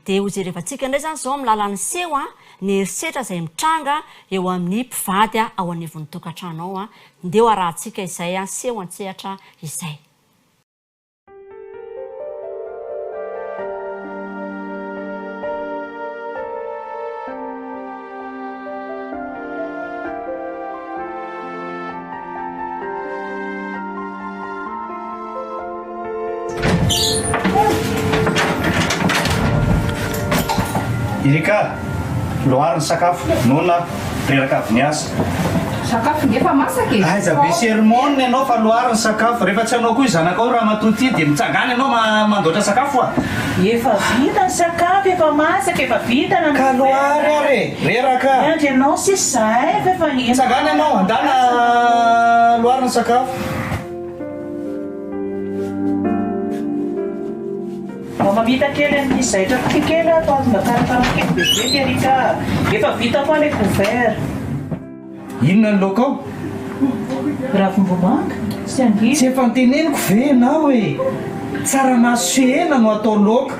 dia hojerevantsika indray zany zao amin'ny lalan'ny seho ny herisetra izay mitranga eo amin'ny mpivady ao anivon'ny tokantrano ao ndeo arahantsika izay seho an-tsehatra izay. Irika, lohariny sakafo, nona, reraka avy niasa. Sakafo ngefa masaka e. Aiza be sermone ianao fa lohariny sakafo, rehefa tsy anao koa zanakao raha matoty dia mitsangana ianao mandoatra sakafo Efa vita ny sakafo, efa masaka, efa vita na ka lohary are, reraka. Andry ianao sisay, efa ngefa. Mitsangana ianao, andana lohariny sakafo. Mamita kely amin'ny zaitra kely atao azy mba karakara kely bebe Erika. Efa vita koa ilay couvert. Inona ny laoka ao? Ravim-bomanga sy angivy. Tsy efa niteneniko ve ianao hoe tsaramaso hena no atao laoka.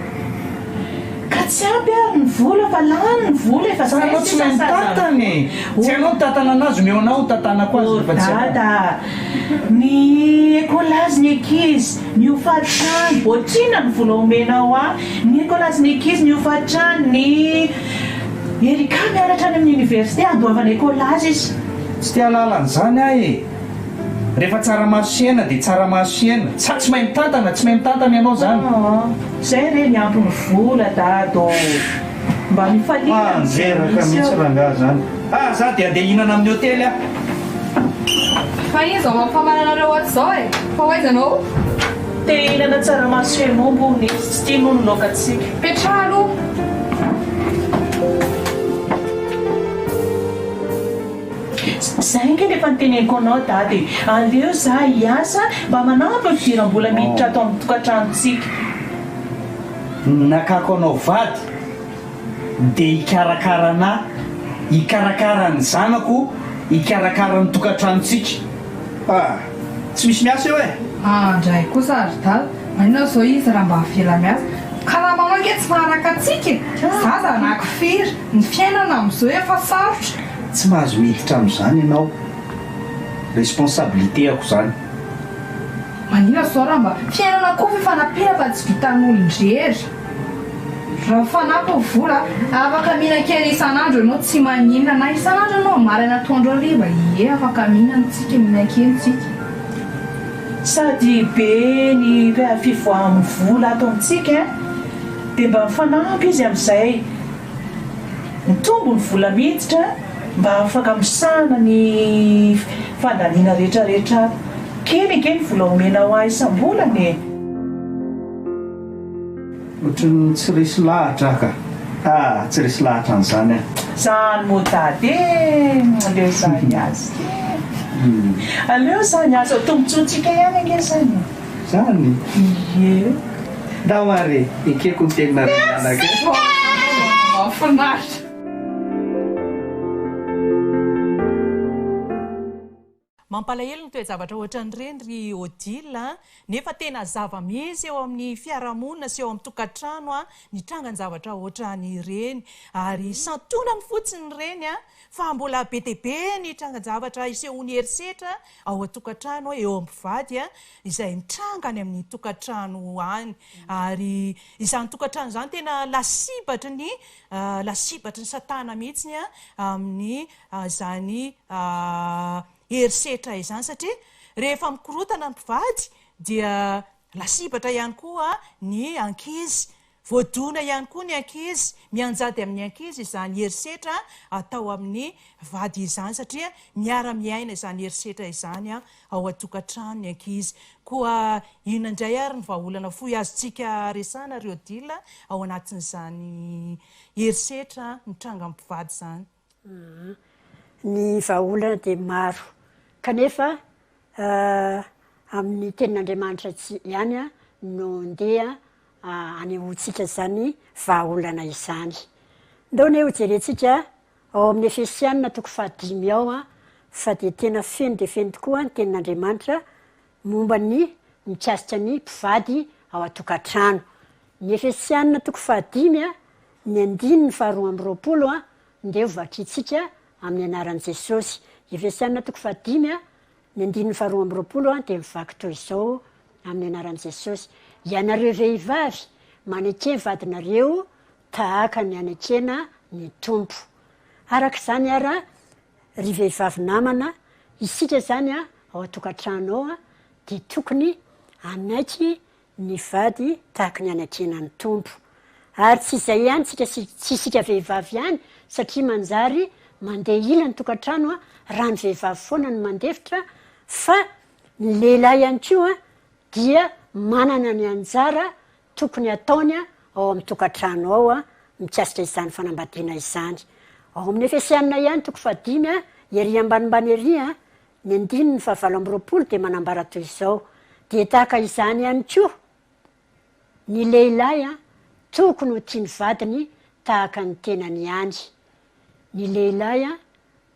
Ka tsy ampy ny vola fa lany ny vola efa zay. Anao tsy mahay mitantana e. Tsy anao mitantana anazy omeo anao tantanako azy fa tsy dada. Ny ekolazy ny ekizy ny hofatrano botrina ny vola omenao ny ekolazy ny ekizy ny hofatrano ny Erika mianatra any amin'ny université andoavana ekolazy izy. Tsy tia lalana zany ahy e. rehefa tsaramaso siena dia tsaramaso siena tsy mahay mitantana tsy mahay mitantana ianao zany zay re miampy ny vola dado mba mifalinanjeraka mihitsy rangahy zany za dia andeha hinana amin'ny hotely a fa izy ao amfamananareo ato zao e fa hoaizanao te hinana tsaramaso ianao mbony tsy tianao ny lokatsika petralo zay nge nefa niteneniko anao dady aleo za hiasa mba manampy fidiram-bola miditra ato amin'ny tokantranontsika nakako anao vady dia hikarakara ny zanako hikarakara ny tokantranontsika tsy misy miasa eo e ndray kosa ary dala manina zao izy raha mba havela miasa ka raha manao nge tsy maharaka atsika za zanako firy ny fiainana amin'izao efa sarotra tsy mahazo miditra amin'izany ianao responsabilité ako zany manina zao raha mba fiainana koa fifanapina fa tsy vitan'olondrery raha fanapo vola afaka mihina kely isan'andro ianao tsy maninona na isan'andro anao marina tondro ariva afaka mihinantsika mihina kely tsika sady be ny fivoahan'ny vola ato amintsika dia mba mifanampy izy amin'izay mitombo ny vola miditra mba afaka misana ny fandaniana rehetrarehetra kely ny vola omena ho ahy isam-bolany ohatrany tsy resy lahatra ka tsy resy lahatra an'izany zany modady aleo za niazy aleo za niazy ao tombontsoantsika ihany ange zany nda hoare ekeko ny tenina renanake mafinaritra mampalahelo ny toe-javatra ohatran'ireny ry odile nefa tena zava-misy eo amin'ny fiarahamonina sy eo amin'ny tokantrano ny tranga ny zavatra ohatran'ireny ary santonany fotsiny ireny fa mbola be dia be ny trangan-javatra isehony herisetra ao an-tokantrano eo amin'ny mpivady izay mitrangany amin'ny tokantrano any ary izany tokantrano izany tena lasibatra ny satana mihitsiny amin'ny zany herisetra izany satria rehefa mikorotana ny mpivady dia lasibatra ihany koa ny ankizy voadona ihany koa ny ankizy mianjady amin'ny ankizy izany herisetra atao amin'ny vady izany satria miara-miaina izany herisetra izany ao an-tokantrano ny ankizy koa inandray ary ny vahaolana fohy azontsika resana ry odile ao anatin'izany herisetra mitranga amin'ny mpivady zany ny vahaolana dia maro kanefa amin'ny tenin'Andriamanitra ihany no ndeha anehoantsika zany vahaolana izany ndaony ho jerentsika ao amin'ny Efesiana toko 5 ao fa dia tena feno dia feno tokoa ny tenin'Andriamanitra momba ny mikasika ny mpivady ao an-tokantrano ny Efesiana toko 5 ny 2:20 ndeha hovakiantsika amin'ny anaran'i Jesosy Efesiana toko 5 ny 2:20 dia mivaky toy izao amin'ny anaran'i Jesosy ianareo vehivavy manekena vadinareo tahaka ny anekena ny tompo araka izany ara ry vehivavy namana isika zany ao an-tokantrano ao dia tokony anaiky ny vady tahaka ny anekena ny tompo ary tsy izay ihany tsy isika vehivavy ihany satria manjary mandeha ila ny tokantrano raha ny vehivavy foana ny mandefitra fa ny lehilahy ihany koa dia manana ny anjara tokony ataony ao amin'ny tokantrano ao mikasika izany fanambadiana izany ao amin'ny Efesiana ihany toko 5 ery ambanimbany ery ny 2:20 dia manambara toy izao dia tahaka izany ihany koa ny lehilahy tokony ho tia ny vadiny tahaka ny tenany ihany ny lehilahy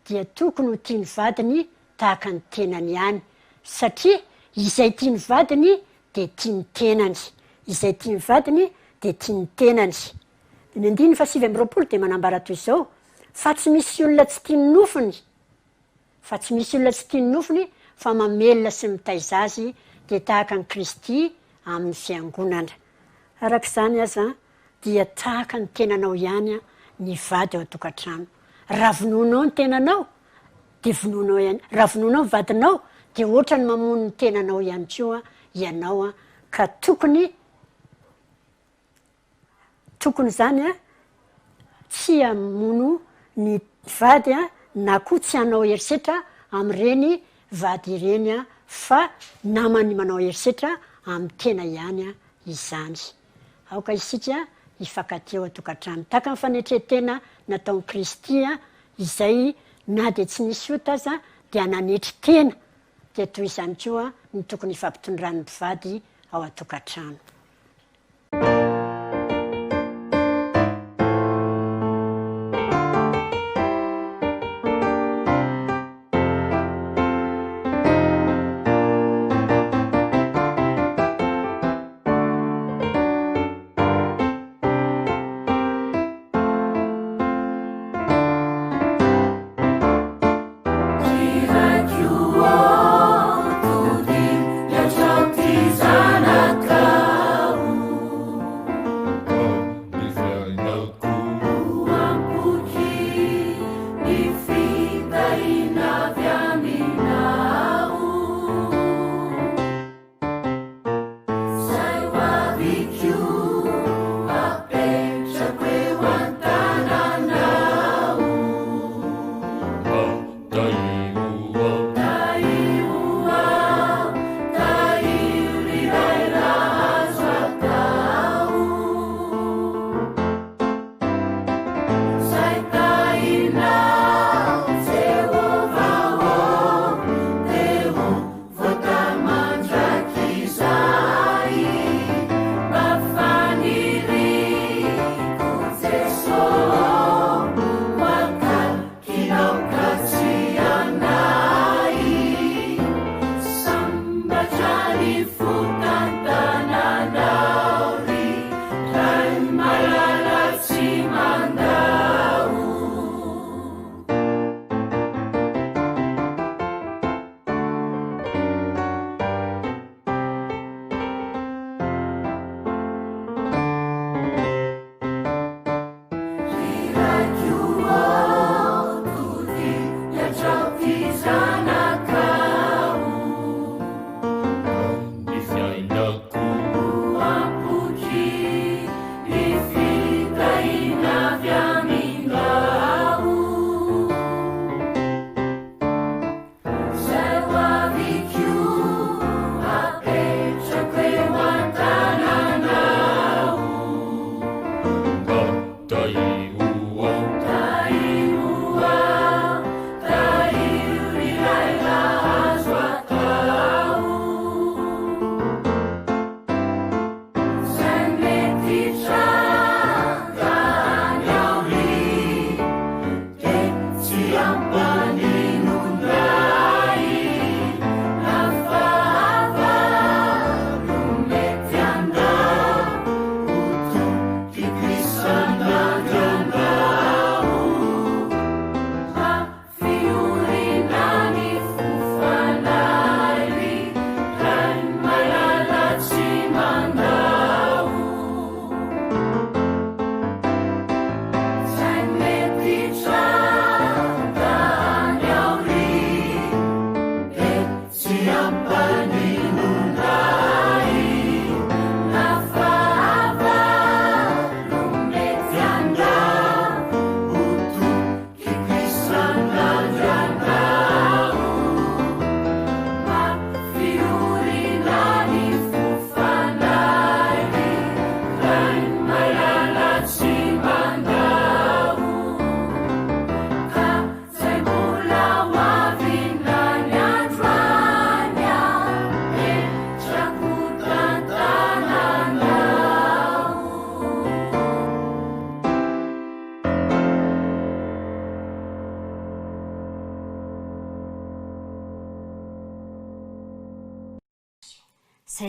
dia tokony ho tia ny vadiny tahaka ny tenany ihany satria izay tia ny vadiny dia tia ny tenany izay tia ny vadiny dia tia ny tenany ny 2:20 dia manambara toy izao fa tsy misy olona tsy tia ny nofony fa mamelona sy mitaiza azy dia tahaka ny Kristy amin'ny fiangonana araka izany aza dia tahaka ny tenanao ihany ny vady ao an-tokantrano raha vonoinao ny tenanao dia vonoinao ihany raha vonoinao ny vadinao dia ohatra ny mamono ny tenanao ihany koa ianao ka tokony zany tsy hamono ny vady na koa tsy hanao herisetra amin'ireny vady ireny fa namany manao herisetra amin'ny tena ihany izany. Aoka isika hifankateo atokantrano taka ny fanetretena nataon'i Kristy izay na dia tsy nisy ota aza dia nanetry tena dia toy izany koa ny tokony hifampitondran'ny mpivady ao atokantrano.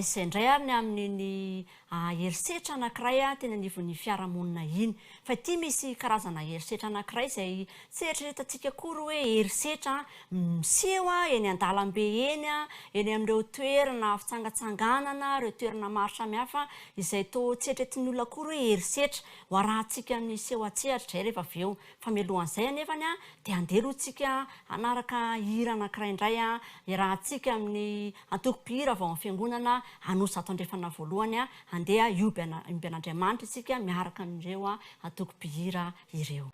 zay indray ary ny amin'iny herisetra anankiray a tena anivon'ny fiarahamonina iny fa ity misy karazana herisetra anankiray izay tsy eritreretantsika kory hoe herisetra miseho a eny an-dalambe eny a eny amin'ireo toerana fitsangatsanganana ireo toerana maro samihafa izay toa tsy eritreretin'ny olona kory hoe herisetra ho arahantsika amin'ny seho atsehatra zay rehefa avy eo famelohan'izay anefany a dia andeha aloha tsika anaraka hira anankiray indray a iarahantsika amin'ny antoko-pihira vao amin'ny fiangonana anosa ato andrefana voalohany a andeha ioby an'Andriamanitra isika miaraka amin'ireo a antoko-pihira ireo.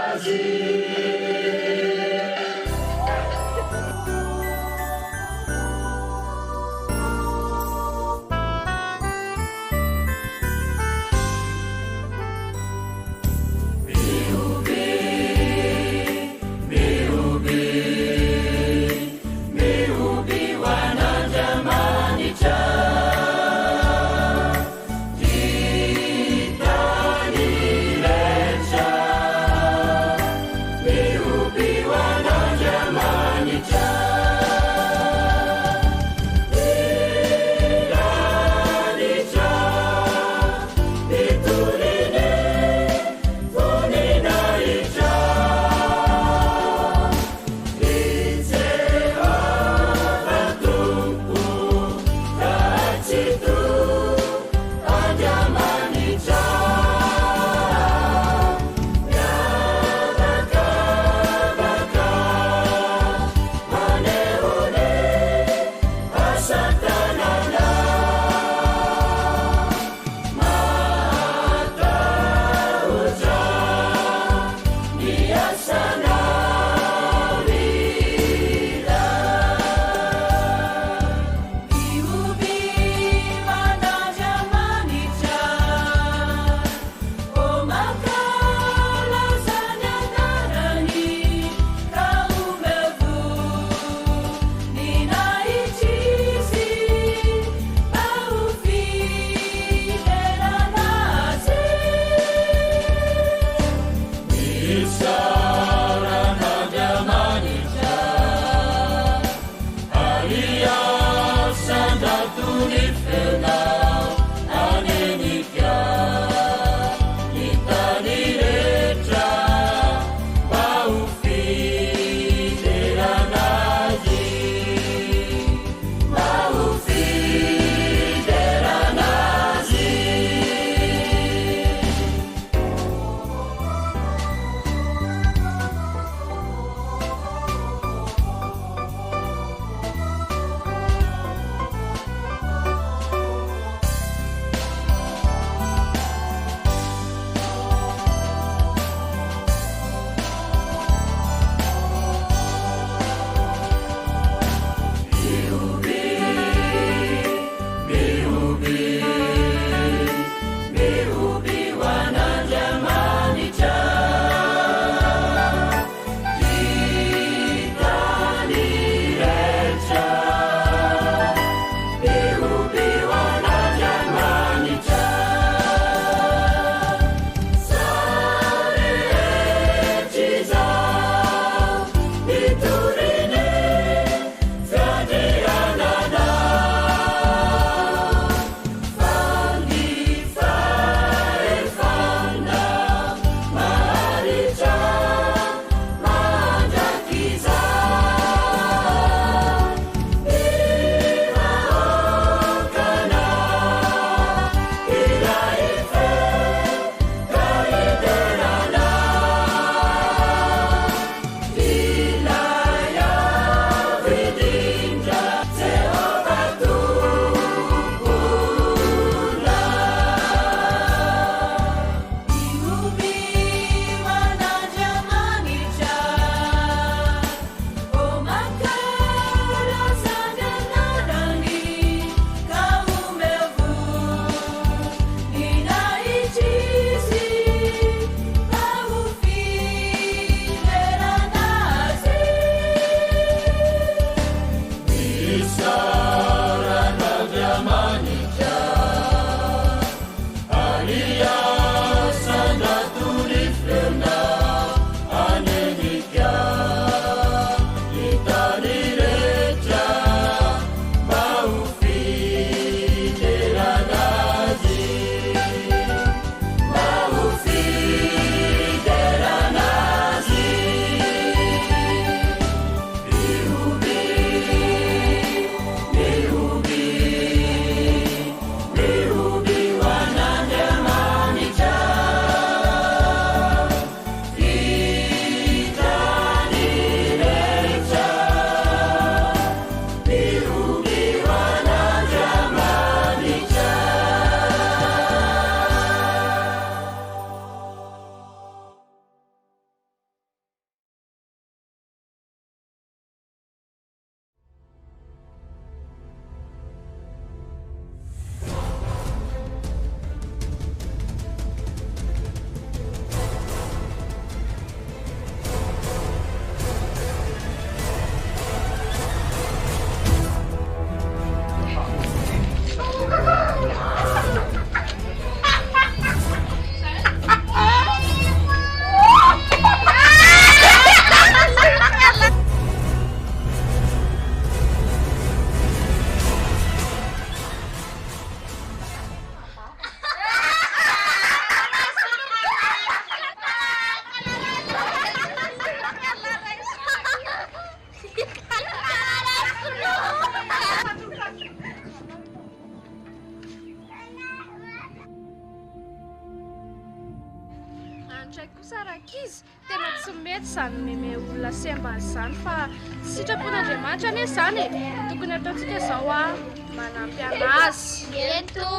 ndraiky kosa rakizy tena tsy mety zany meme olona semba zany fa sitrapon'Andriamanitra ane zany e tokony ataontsika zao a manampy anazy eto.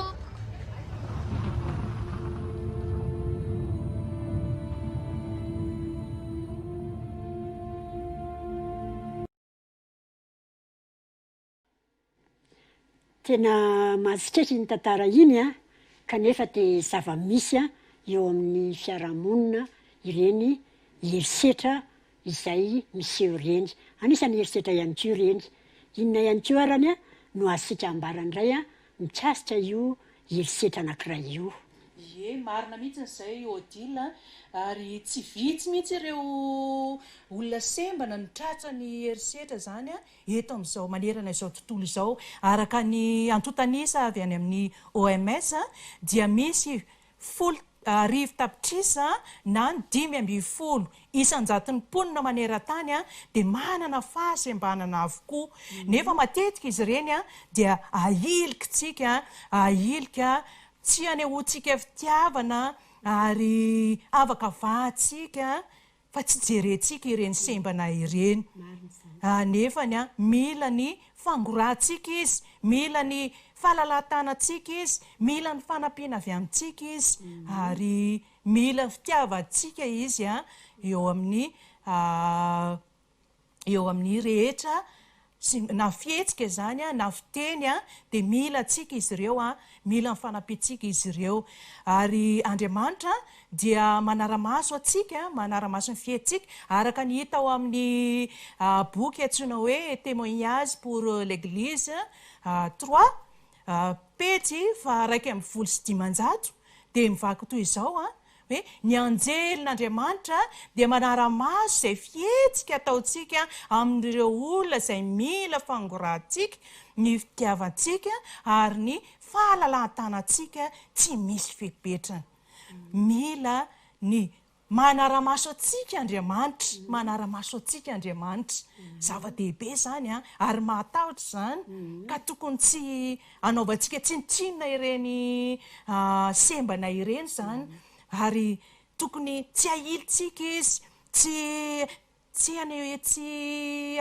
Tena mahasitrehitra ny tantara iny a kanefa dia zava-misy a eo amin'ny fiarahamonina ireny herisetra izay miseho reny. Anisan'ny herisetra ihany koa reny. Inona ihany koa arany a no asitra ambarandray a mikasitra io herisetra anankiray io. Ye marina mihitsy izay Odile ary tsy vitsy mihitsy ireo olona sembana ny tratrany herisetra zany a eto amin'izao manerana izao tontolo izao araka ny antotanisa avy any amin'ny OMS dia misy 10 tapitrisa na 5 isanjaton'ny mponina maneran-tany dia manana fahasembanana avokoa. Nefa matetika izy ireny dia ahilikatsika ahilika tsy anehoantsika fitiavana ary afaka vahantsika fa tsy jerentsika ireny sembana ireny. Nefany mila ny fangorantsika izy, mila ny fahalalantanantsika izy, mila ny fanampiana avy amintsika izy ary mila fitiavantsika izy eo amin'ny rehetra na fihetsika zany na fiteny dia mila atsika izy ireo mila ny fanampiantsika izy ireo ary Andriamanitra dia manaramaso atsika manaramaso ny fihetsika araka ny hita ao amin'ny boky antsoina hoe témoignage pour l'église 3 pejy 225 dia mivaky toy izao hoe ny anjelin'Andriamanitra dia manaramaso izay fihetsika ataontsika amin'ireo olona izay mila fangorantsika ny fitiavantsika ary ny fahalalantanantsika tsy misy fepetrana. Mila ny manaramaso atsika Andriamanitra, manaramaso atsika Andriamanitra. Zava-dehibe zany ary mahatahotra zany ka tokony tsy anaovantsika tsinitsinina ireny sembana ireny zany ary tokony tsy ahilitsika izy, tsy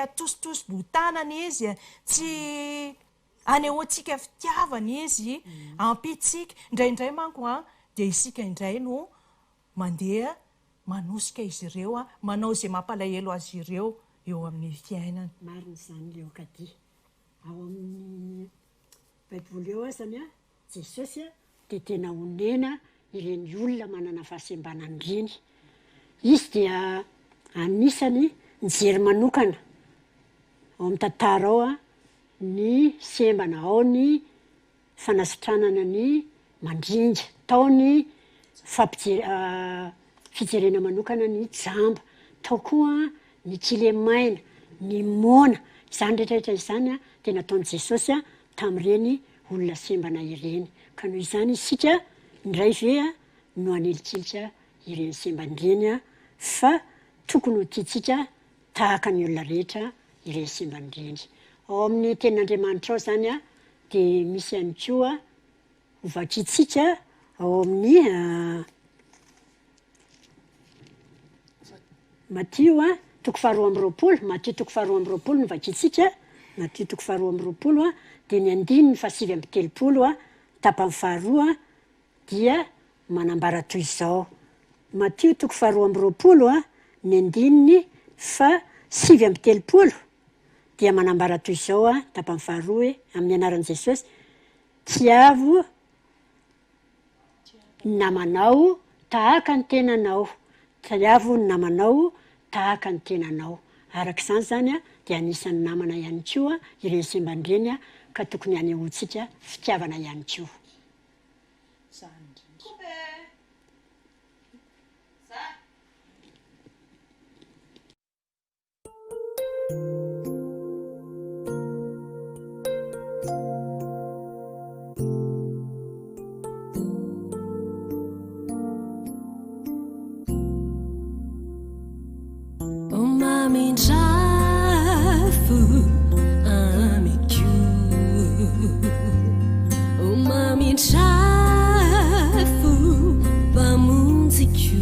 atositosy-botanana izy, tsy anehoantsika fitiavana izy, ampitsika. Indraindray manko dia isika indray no mandeha manosika izy ireo, manao izay mampalahelo azy ireo eo amin'ny fiainana. Marina izany leo kady. Ao amin'ny baiboly eo azany Jesosy dia tena honena ireny olona manana fahasembanana ireny. Izy dia anisany nijery manokana ao amin'ny tantara ao ny sembana, ao ny fanasitranana ny mandrinja, tao ny fijerena manokana ny jamba, tao koa ny kilemaina, ny mona. Izany rehetrarehetra izany tena ataon'i Jesosy tamin'ireny olona sembana ireny. Ka noho izany isika indray ve no anelikilitra ireny sembana ireny fa tokony ho tiantsika tahaka ny olona rehetra ireny sembana ireny. Ao amin'ny tenin'Andriamanitra ao zany dia misy ihany koa hovatritsika ao amin'ny Matthieu toko 2:20, Matthieu toko 2:20 no vatritsika, Matthieu toko 2:20 dia ny 7:30 tapany faharoa dia manambara toy izao. Matthieu toko 2:20 ny 7:30 dia manambara toy izao tapany faharoa hoe amin'ny anaran'i Jesosy: tiavo ny namanao tahaka ny tenanao, tiavo ny namanao tahaka ny tenanao. Araka izany zany dia anisan'ny namana ihany koa ireny sembana ireny ka tokony hanehoantsika fitiavana ihany koa. Chafu pamunziku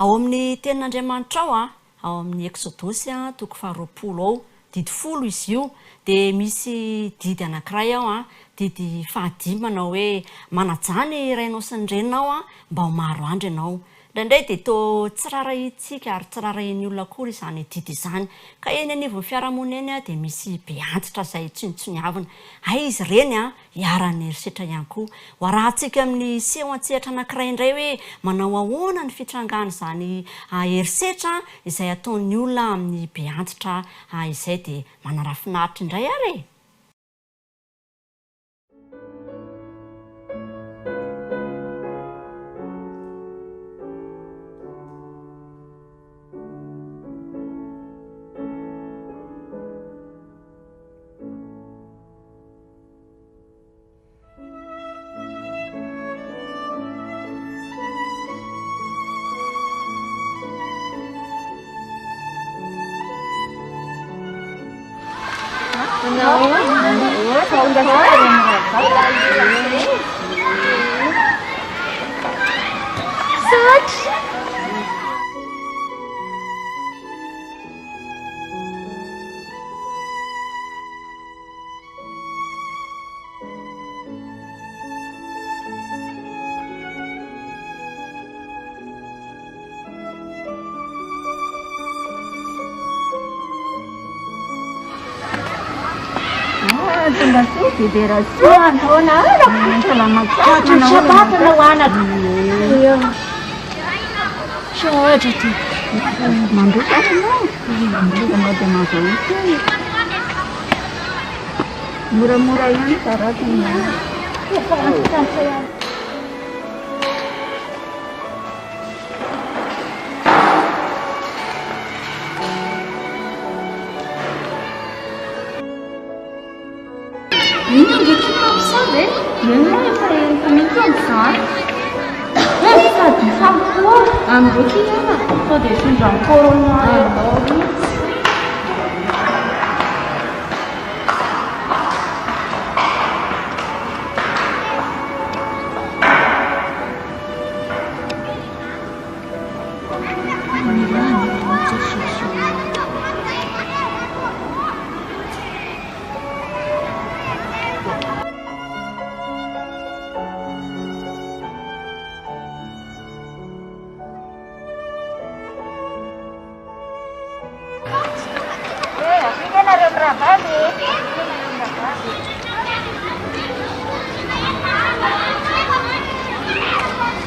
ao amin'ny tenin'Andriamanitra ao ao amin'ny Exodosy toko 20 ao didy 10 izy io dia misy didy anankiray ao didy 15 hoe manajany rainao sy ny reninao mba ho maro andro ianao indraindray dia toa tsiraraitsika ary tsirarain'ny olona akory izany didy izany ka eny anivon'ny fiarahamonina eny dia misy be antitra izay tsinotsoniavina izy ireny hiarany herisetra ihany koa ho arahantsika amin'ny seho an-tsehatra anankiray indray hoe manao ahoana ny fitrangana izany herisetra izay ataon'ny olona amin'ny be antitra izay dia manarafinaritra indray ary Federação, dona Ana, Sabata não há nada. Shoja tu. Mandu apa no? Mandu ada macam itu. Murah-murah yang tarat ni. Ini dia nak sabe? Ini saya pemikiran sah. Satu sampo, Andro kita. So dia sudah corona.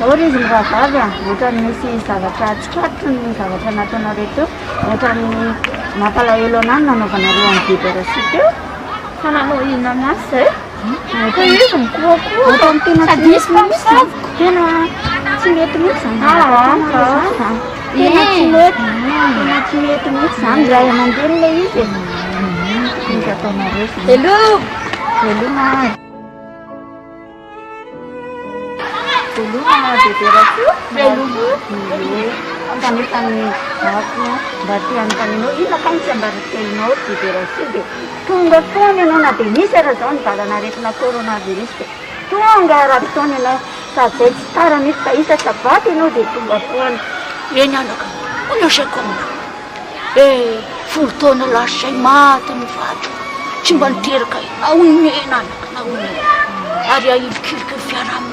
Sorry, Sabata. Bukan misi Sabata. Cepat Sabata natu itu. Bukan mapalayonan nano kanaruan kita rasitu. Kana lo ina nase. Kau ini kuat. Bukan tina sadis mamsa. Tina cilet misam. Tina cilet misam. Jaya mandir lagi. Kita tu naris. Hello. Hello mas. Dulu di terasu, dulu kami apa? Berarti kami no ini kan sembar keno di terasu deh. Tunggu ni no nanti ni serazon pada narik na corona virus. Tunggu raton ni no sahaja sekarang ni isa Sabata no di tunggu pun. Ini anak, uno sekom. Furtona lah saya mati ni fatu. Cimban tirkai, awin ni anak, awin. Hari ini kiri fiaram.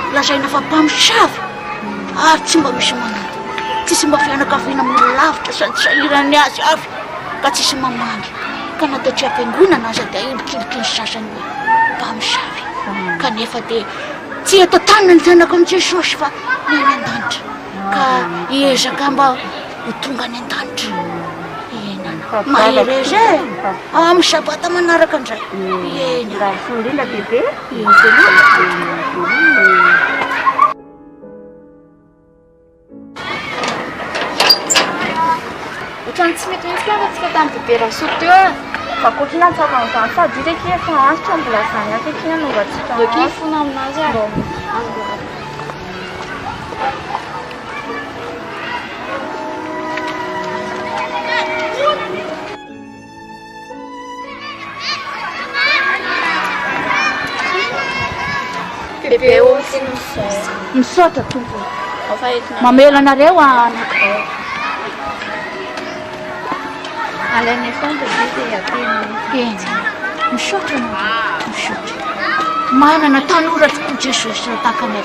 Lasai na fampamosavy ary tsy mba misy manao tsisy mba fianakaviana milavitra sady sahirany azy avy ka tsisy mamangy ka natao tsy ampiangonana aza dia ilikiliky ny sasany mpamosavy kanefa dia tsy atao tanana ny zanako amin'i Jesosy fa ny any an-danitra ka hiezaka mba ho tonga any an-danitra mahery izy amin'ny Sabata manaraka indray eny indrindra bebe Ohatrany tsy mety mihitsy fianakatsika tamin'ny bebe Rasoa teo fa kotrina an-tsavan'izany sady reky efa antitra mbola zany akaiky nanongatsika eky fona aminazy ary bebe ohatsy misaotra tompony mamela anareo anakireo alainy misaotra misaotra manana tanora tokoa jesosy takanay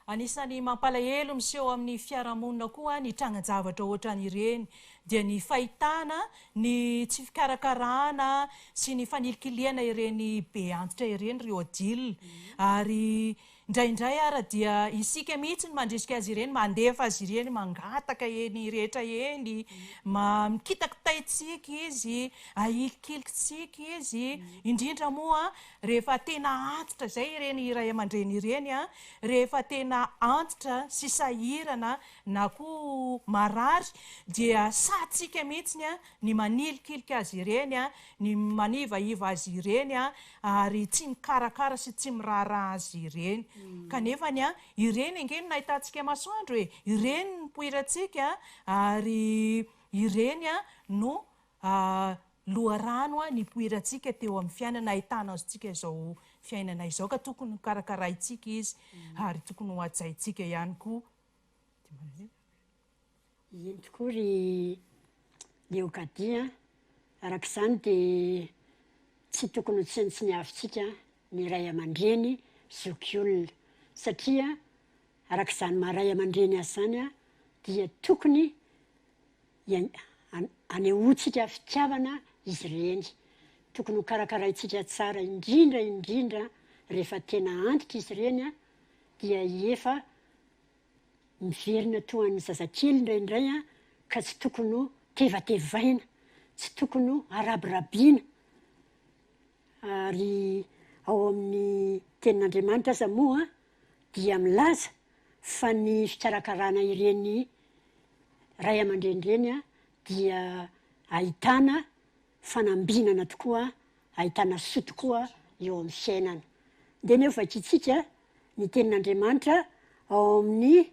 anisany mampalahelo miseho amin'ny fiarahamonina koa ny trangan-javatra ohatran'ireny dia ny fahitana ny tsy fikarakarana sy ny fanilikiliana ireny be antitra ireny ry odile ary indraindray ara dia isika mihitsy ny mandrisika azy ireny mandefa azy ireny mangataka eny rehetra eny mikitakitaitsika izy ahilikilikitsika izy indrindra moa rehefa tena antitra zay ireny iray aman-dreny ireny rehefa tena antitra sy sahirana na koa marary dia satsika mihitsy ny manilikilika azy ireny ny manivaiva azy ireny ary tsy mikarakara sy tsy mirara azy ireny kanefa ireny angeny nahitantsika masoandro hoe ireny ny poiratsika ary ireny no loharano ny poiratsika teo amin'ny fiainana ahitana azontsika izao fiainana izao ka tokony karakaraitsika izy ary tokony ho ajaitsika ihany koa iny tokoa ry leokadia arak'izany dia tsy tokony ho tsinitsy ny avitsika ny ray aman-dreny zokiolona satria arak'izany maharay aman-dreny azy zany dia tokony anehoantsika fitiavana izy ireny tokony ho karakaraitsika tsara indrindra rehefa tena antitra izy ireny dia efa miverina toan'ny zazakely indraindray ka tsy tokony ho tevatevaina tsy tokony ho arabirabiana ary ao amin'ny tenin'Andriamanitra aza moa dia milaza fa ny fikarakarana ireny ray aman-dreny dia ahitana fanambinana tokoa ahitana soa tokoa eo amin'ny fiainana dia neo vakitsika ny tenin'Andriamanitra ao amin'ny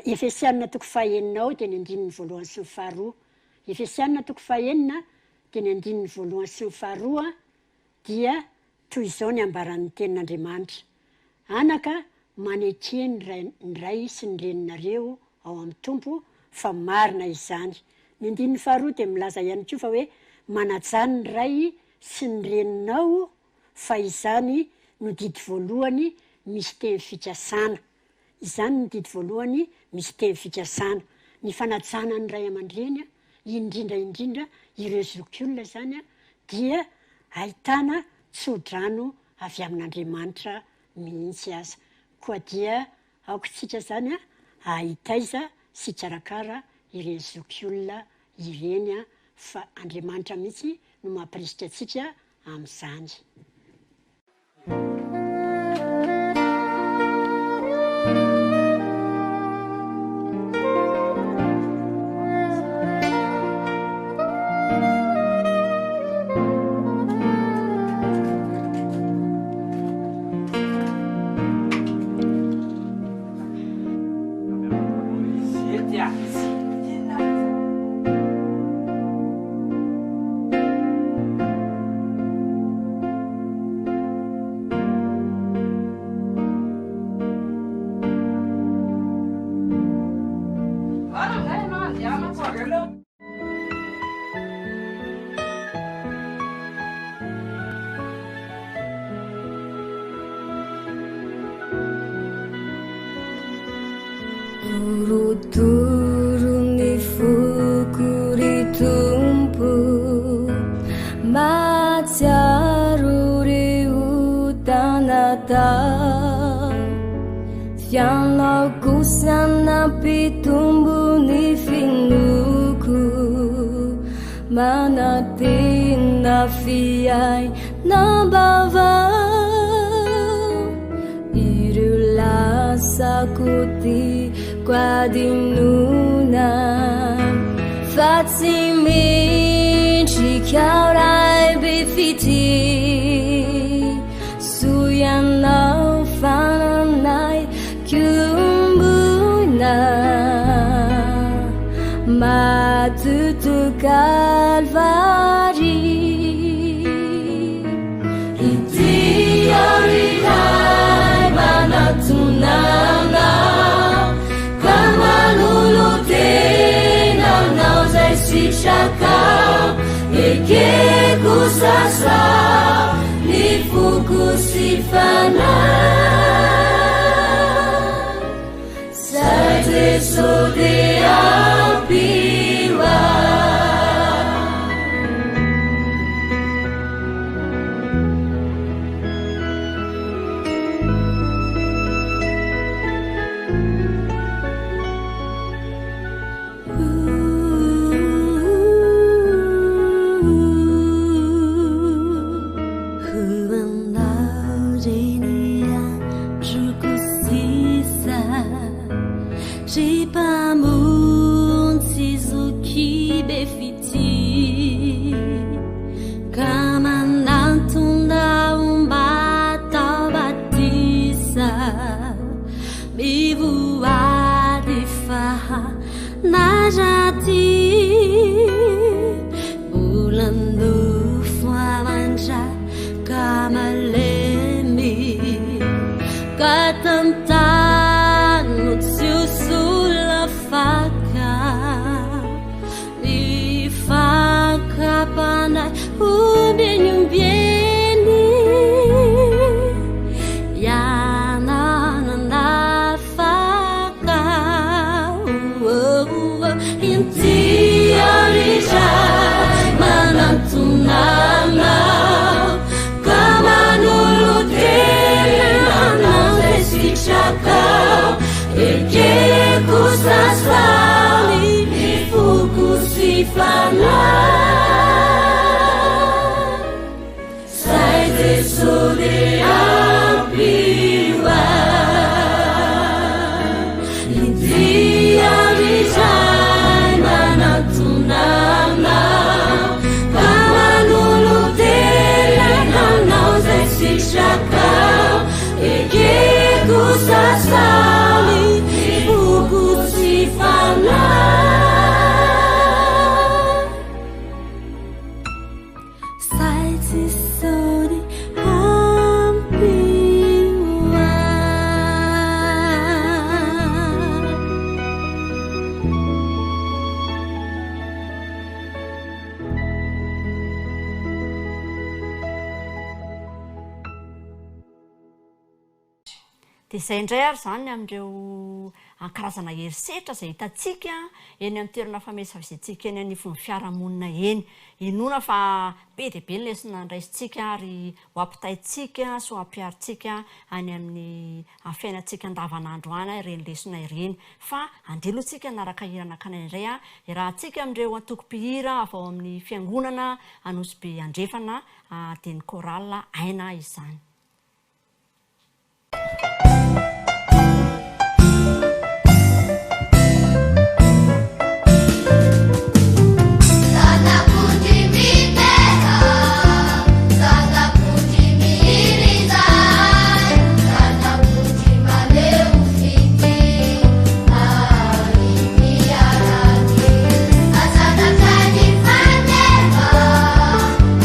Efesianina toko fahaeninao dia ny andininy voalohany sy ny faharoa Efesianina toko fahaenina dia ny andininy voalohany sy ny faharoa dia toy izao ny ambaran'ny tenin'Andriamanitra anaka manekeny ny ray sy ny reninareo ao amin'ny tompo fa marina izany ny andininy faharoa dia milaza ihany koa fa hoe manajany ny ray sy ny reninao fa izany no didy voalohany misy teny fikasana izany ny didy voalohany misy teny fikasana ny fanajana ny ray aman-dreny indrindra ireo zokiolona zany dia ahitana tsodrano avy amin'Andriamanitra mihitsy aza koa dia aokotsika zany ahitaiza sy karakara ireny zokiolona ireny fa Andriamanitra mihitsy no mampirisitra atsika amin'izany Turun-turun fukuri tumpu macaruri utanata Fianlau kusana pitumbu ni finuku Manatina fiai nabava Irula sakuti Quadinuna Fatsimi Chikaurai bifiti Suyana fananai Kumbuna tutu Calvary. Itiorirai manatunana kamalulutena nauzai sitraka ekeko sasa nifuku sifana sai Jesu de apiwa. Faha najati bulandu fuamanja kamalemi katantanu tsiusula faka ni faka panai ubenyumbieni yanana faka Itiorirai manatunana kamanulutena nauzai sitraka ekeko sasali nifuku sifana sai Jesu de apiwa. Itiorirai manatunana kamanulutena nauzai sitraka ekeko sasali nifuku sifana sai Jesu de apiwa. Dia izay indray ary izany amin'ireo karazana herisetra izay hitantsika eny amin'ny toerana famezivezentsika eny anivon'ny fiarahamonina eny. Inona fa be dia be ny lesona ndraisintsika ary ho ampitaintsika sy ho ampiarintsika any amin'ny fiainantsika andavanandro any ireny lesona ireny. Fa andeloantsika naraka hirana kanay indray iarahantsika amin'ireo antoko-pihira avy ao amin'ny fiangonana Anosy Be Andrefana teny korala aina izany.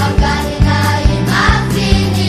Angani na imafini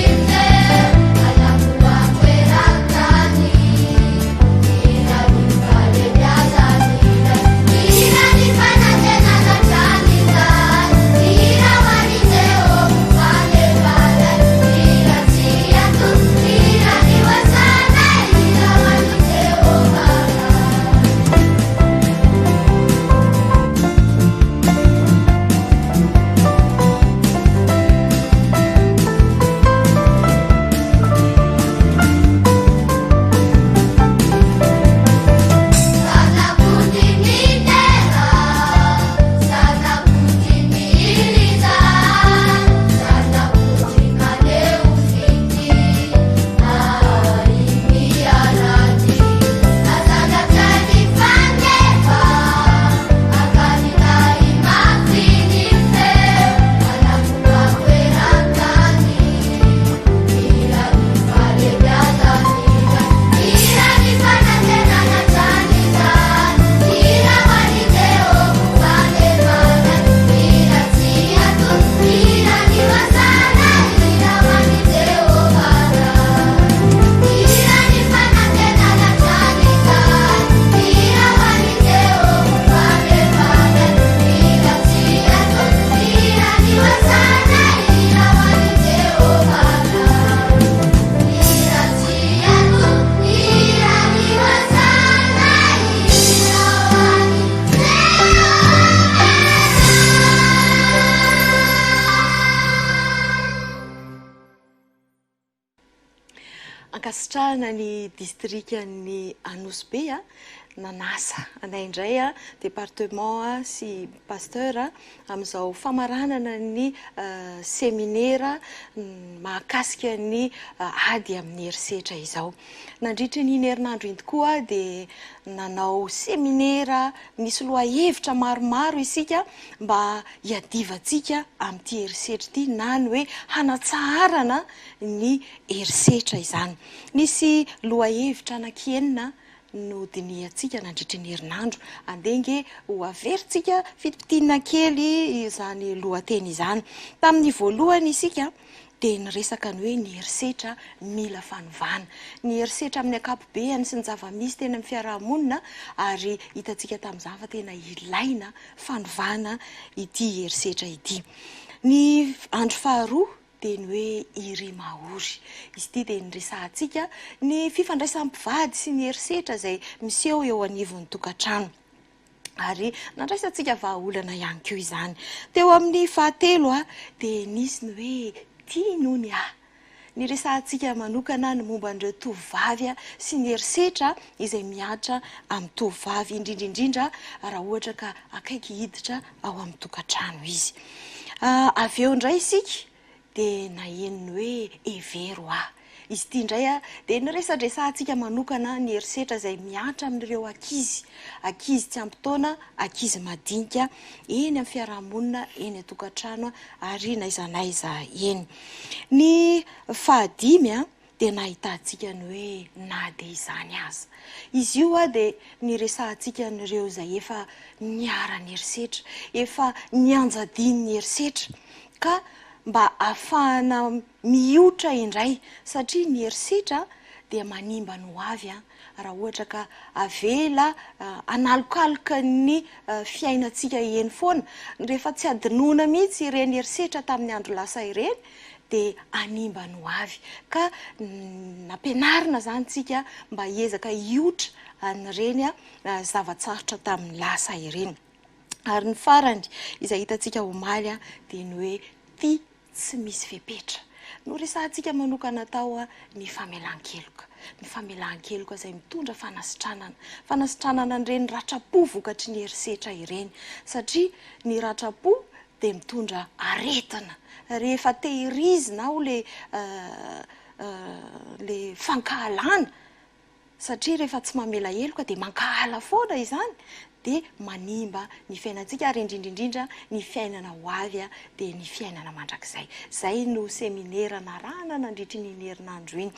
Nipetrahana ny distriktan'ny Anosbe nanasa anay indray département sy pasteur amin'izao famaranana ny séminaire mahakasika ny ady amin'ny herisetra izao. Nandritra ny herinandro iny tokoa dia nanao séminaire misy lohahevitra maromaro isika mba hiadivantsika amin'ity herisetra ity na ny hoe hanatsarana ny herisetra izany. Nisy lohahevitra anankienina no diniantsika nandritra ny herinandro andenge ho averintsika fitipitinina kely izany lohateny izany. Tamin'ny voalohany isika dia niresaka ny hoe ny herisetra mila fanovana. Ny herisetra amin'ny ankapobeny sy ny zava-misy tena amin'ny fiarahamonina ary hitantsika tamin'izany fa tena ilaina fanovana ity herisetra ity. Ny andro faharoa dia ny hoe iry mahory. Izy ity dia niresahantsika ny fifandraisam-pivady sy ny herisetra izay miseho eo anivon'ny tokantrano. Ary nandraisantsika vahaolana ihany koa izany. Teo amin'ny fahatelo dia nisy ny hoe tia noho ny niresahantsika manokana ny momba an'ireo tovovavy sy ny herisetra izay miatra amin'ny tovovavy indrindrindrindra raha ohatra ka akaiky hiditra ao amin'ny tokantrano izy. Avy eo indray isika dia naheno hoe evero izy ity indray dia niresadresahantsika manokana ny herisetra izay miatra amin'ireo ankizy tsy ampy-taona, ankizy madinika eny amin'ny fiarahamonina, eny an-tokantrano ary naizanaiza eny. Ny fahadimy dia nahitantsika ny hoe na dia izany aza. Izy io dia niresahantsika n'ireo izay efa niara ny herisetra, efa nianjadiny ny herisetra ka mba ahafahana mihotra indray satria ny herisetra dia manimba ny ho avy raha ohatra ka avela analokaloka ny fiainantsika eny foana. Rehefa tsy adinoana mihitsy ireny herisetra tamin'ny andro lasa ireny dia animba ny ho avy ka nampianarina zany tsika mba hiezaka hihotra an'ireny zavatsarotra tamin'ny lasa ireny. Ary ny farany izay hitantsika omaly dia ny hoe tia tsy misy fepetra. No resahantsika manokana tao ny famelan-keloka. Ny famelan-keloka izay mitondra fanasitranana ireny ratrapo vokatry ny herisetra ireny. Satria ny ratrapo dia mitondra aretina. Rehefa tehirizina ao le fankahalana. Satria rehefa tsy mamela heloka dia mankahala foana izany. Dia manimba ny fiainantsika ary indrindrindrindra ny fiainana ho avy dia ny fiainana mandrakizay. Zay no séminaire narahana nandritra ny herinandro iny.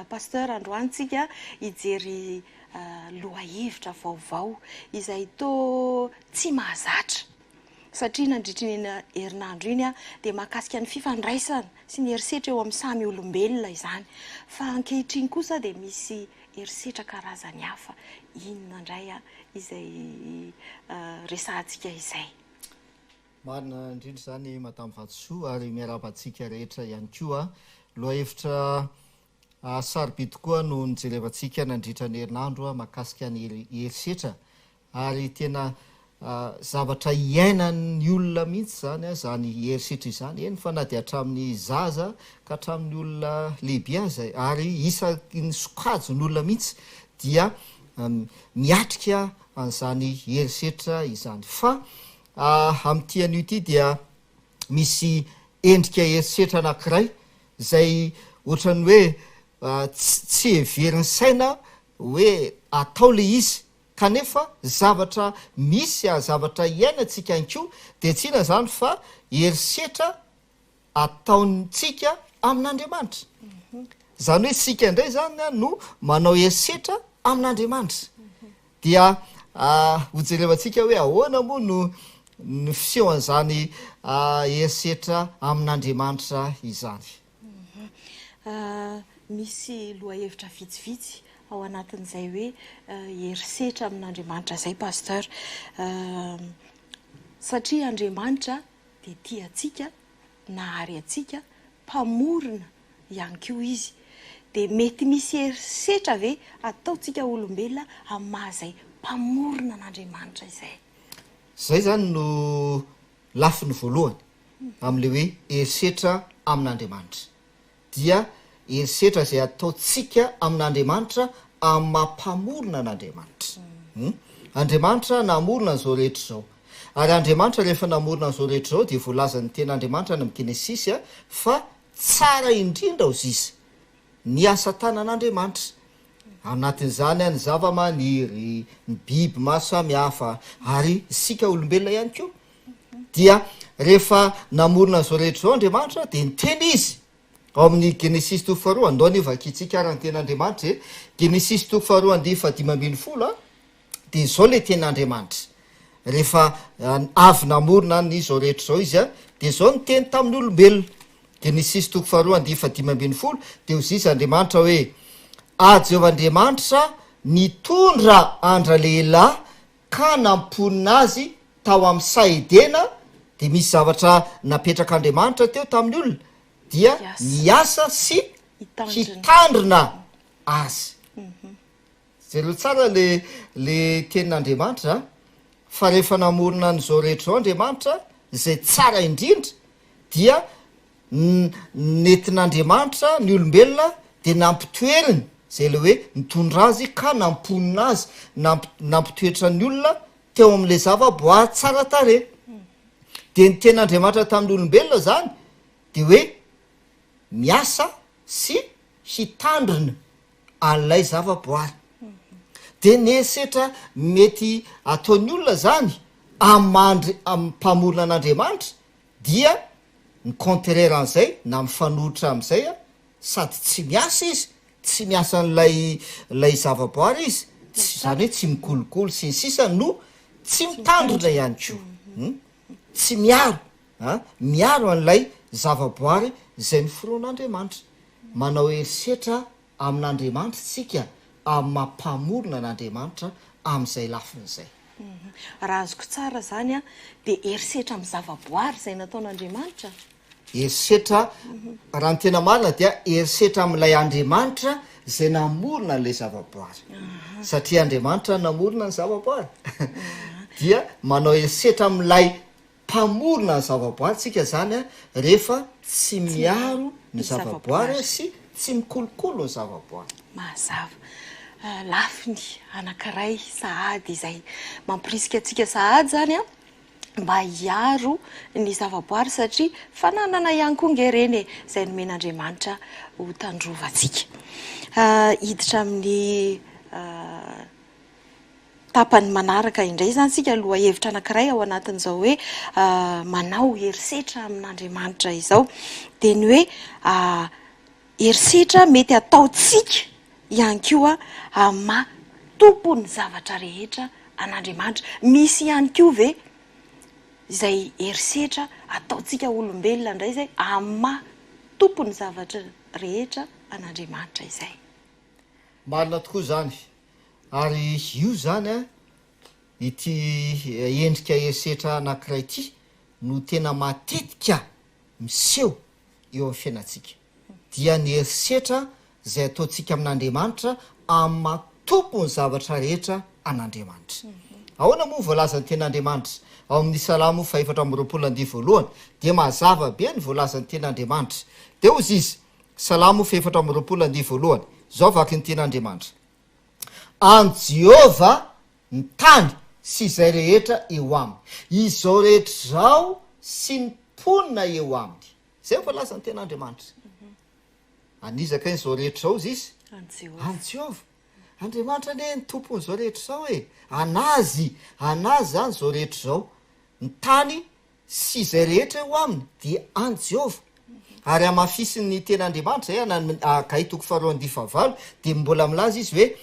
Pasteur androantsika hijery lohahevitra vaovao izay toa tsy mahazatra. Satria nandritra ny herinandro iny dia mahakasika ny fifandraisana sy ny herisetra eo amin'ny samy olombelona izany. Fa ankehitriny kosa dia misy herisetra karazany hafa. Inona indray izay resahantsika izay. Marina indrindra zany Madame Vatosoa ary miarabantsika rehetra ihany koa. Lohahevitra sarobidy koa no nijerevantsika nandritra ny herinandro mahakasika ny herisetra ary tena zavatra iainan'ny olona mihitsy zany herisetra izany eny fa na dia hatramin'ny zaza ka hatramin'ny olona lehibe azy ary isaky sokajy ny olona mihitsy dia miatrika an'izany herisetra izany. Fa amin'ity an'io ity dia misy endrika herisetra anankiray izay ohatran'ny hoe tsy heverin'ny saina hoe atao le izy kanefa zavatra misy zavatra iainantsika ankoa dia tsy ina zany fa herisetra ataontsika amin'Andriamanitra. Zany hoe sika indray zany no manao herisetra amin'Andriamanitra. Dia hojerevantsika hoe ahoana moa no fisehoan'izany herisetra amin'Andriamanitra izany. Misy lohahevitra vitsivitsy ao anatin'izay hoe herisetra amin'Andriamanitra zay pasteur. Satria Andriamanitra dia tia antsika, nahary antsika, mpamorona ihany koa izy. Dia mety misy herisetra ve ataontsika olombelona amin'ny mahazay mpamorona an'Andriamanitra izay. Zay zany no lafiny voalohany amin'le hoe herisetra amin'Andriamanitra. Dia herisetra zay ataotsika amin'andriamanitra amin'ny mampamorona an'andriamanitra. Andriamanitra namorona an'izao rehetra zao. Ary andriamanitra rehefa namorona an'izao rehetra zao dia voalazan'ny ten'andriamanitra ny Genesisy fa tsara indrindra ozizy ny asa tanan'andriamanitra. Anatin'izany ny zava-maniry, ny biby maro samihafa ary isika olombelona ihany koa. Dia rehefa namorona an'izao rehetra zao andriamanitra dia niteny izy ao amin'ny Genesisy 2 andao ny vakitsika ary ny ten'andriamanitra Genesisy 2:15 dia izao le ten'andriamanitra. Rehefa avy namorona n'izao rehetra zao izy dia izao ny teny tamin'ny olombelona. Genesisy 2:15 dia hozy izy andriamanitra hoe Jehovah-andriamanitra nitondra andra lehilahy ka namponina azy tao amin'ny saidena. Dia misy zavatra napetraka andriamanitra teo tamin'ny olona dia niasa sy hitandrina azy. Zay tsara le tenin'andriamanitra fa rehefa namorona n'izao rehetra zao andriamanitra zay tsara indrindra dia nentin'andriamanitra ny olombelona dia nampitoeriny zay le hoe nitondra azy ka namponina azy nampitoetra ny olona teo amin'le zava-boary tsara tare. Dia ny ten'andriamanitra tamin'ny olombelona zany dia hoe miasa sy hitandrina an'ilay zava-boary. Dia niesetra mety ataon'ny olona zany amin'ny mpamorona an'andriamanitra dia ny contraire an'izay na mifanohitra amin'izay sady tsy miasa izy, tsy miasa n'lay zava-boary izy, zany hoe tsy mikolokolo sy ny sisa no tsy mitandrina ihany koa. Tsy miaro an'ilay zava-boary zay noforoan'andriamanitra. Manao herisetra amin'andriamanitra tsika amin'ny mampamorona an'andriamanitra amin'izay lafin'izay. Raha azoko tsara zany dia herisetra amin'ny zava-boary zay nataon'andriamanitra. Herisetra raha ny tena marina dia herisetra amin'ilay andriamanitra zay namorona n'ilay zava-boary. Satria andriamanitra namorona ny zava-boary. Dia manao herisetra amin'ilay mpamorona ny zava-boary tsika zany rehefa tsy miaro ny zava-boary sy tsy mikolokolo ny zava-boary. Mazava. Lafiny anankiray sahady izay mampirisika atsika sahady zany mba hiaro ny zava-boary satria fananana ihany koa ngereny izay nomen'andriamanitra ho tandrovantsika. Hiditra amin'ny tapany manaraka indray zany sika aloha hevitra anankiray ao anatin'izao hoe manao herisetra amin'andriamanitra izao dia ny hoe herisetra mety ataotsika ihany koa ama tompony zavatra rehetra an'andriamanitra. Misy ihany koa ve izay herisetra ataotsika olombelona indray zay ama tompony zavatra rehetra an'andriamanitra izay. Marina tokoa zany. Ary io zany ity endrika herisetra anankiray ity no tena matetika miseho eo amin'ny fiainantsika. Dia ny herisetra zay ataotsika amin'andriamanitra amin'ny matompo ny zavatra rehetra an'andriamanitra. Ahoana moa voalazan'ny ten'andriamanitra ao amin'ny Salamo 4:20 dia mazava be ny voalazan'ny ten'andriamanitra. Dia hozy izy Salamo 4:20 zao vaky ny ten'andriamanitra. An Jehova ny tany sy izay rehetra eo aminy, izao rehetra zao sy ny ponina eo aminy. Zay voalaza ny ten'andriamanitra. Anizaka izao rehetra zao izy an Jehova. Andriamanitra ne ny tompon'izao rehetra zao anazy zany zao rehetra zao. Ny tany sy izay rehetra eo aminy dia an Jehova. Ary amafisin'ny ten'andriamanitra Kai 2:15 dia mbola milaza izy hoe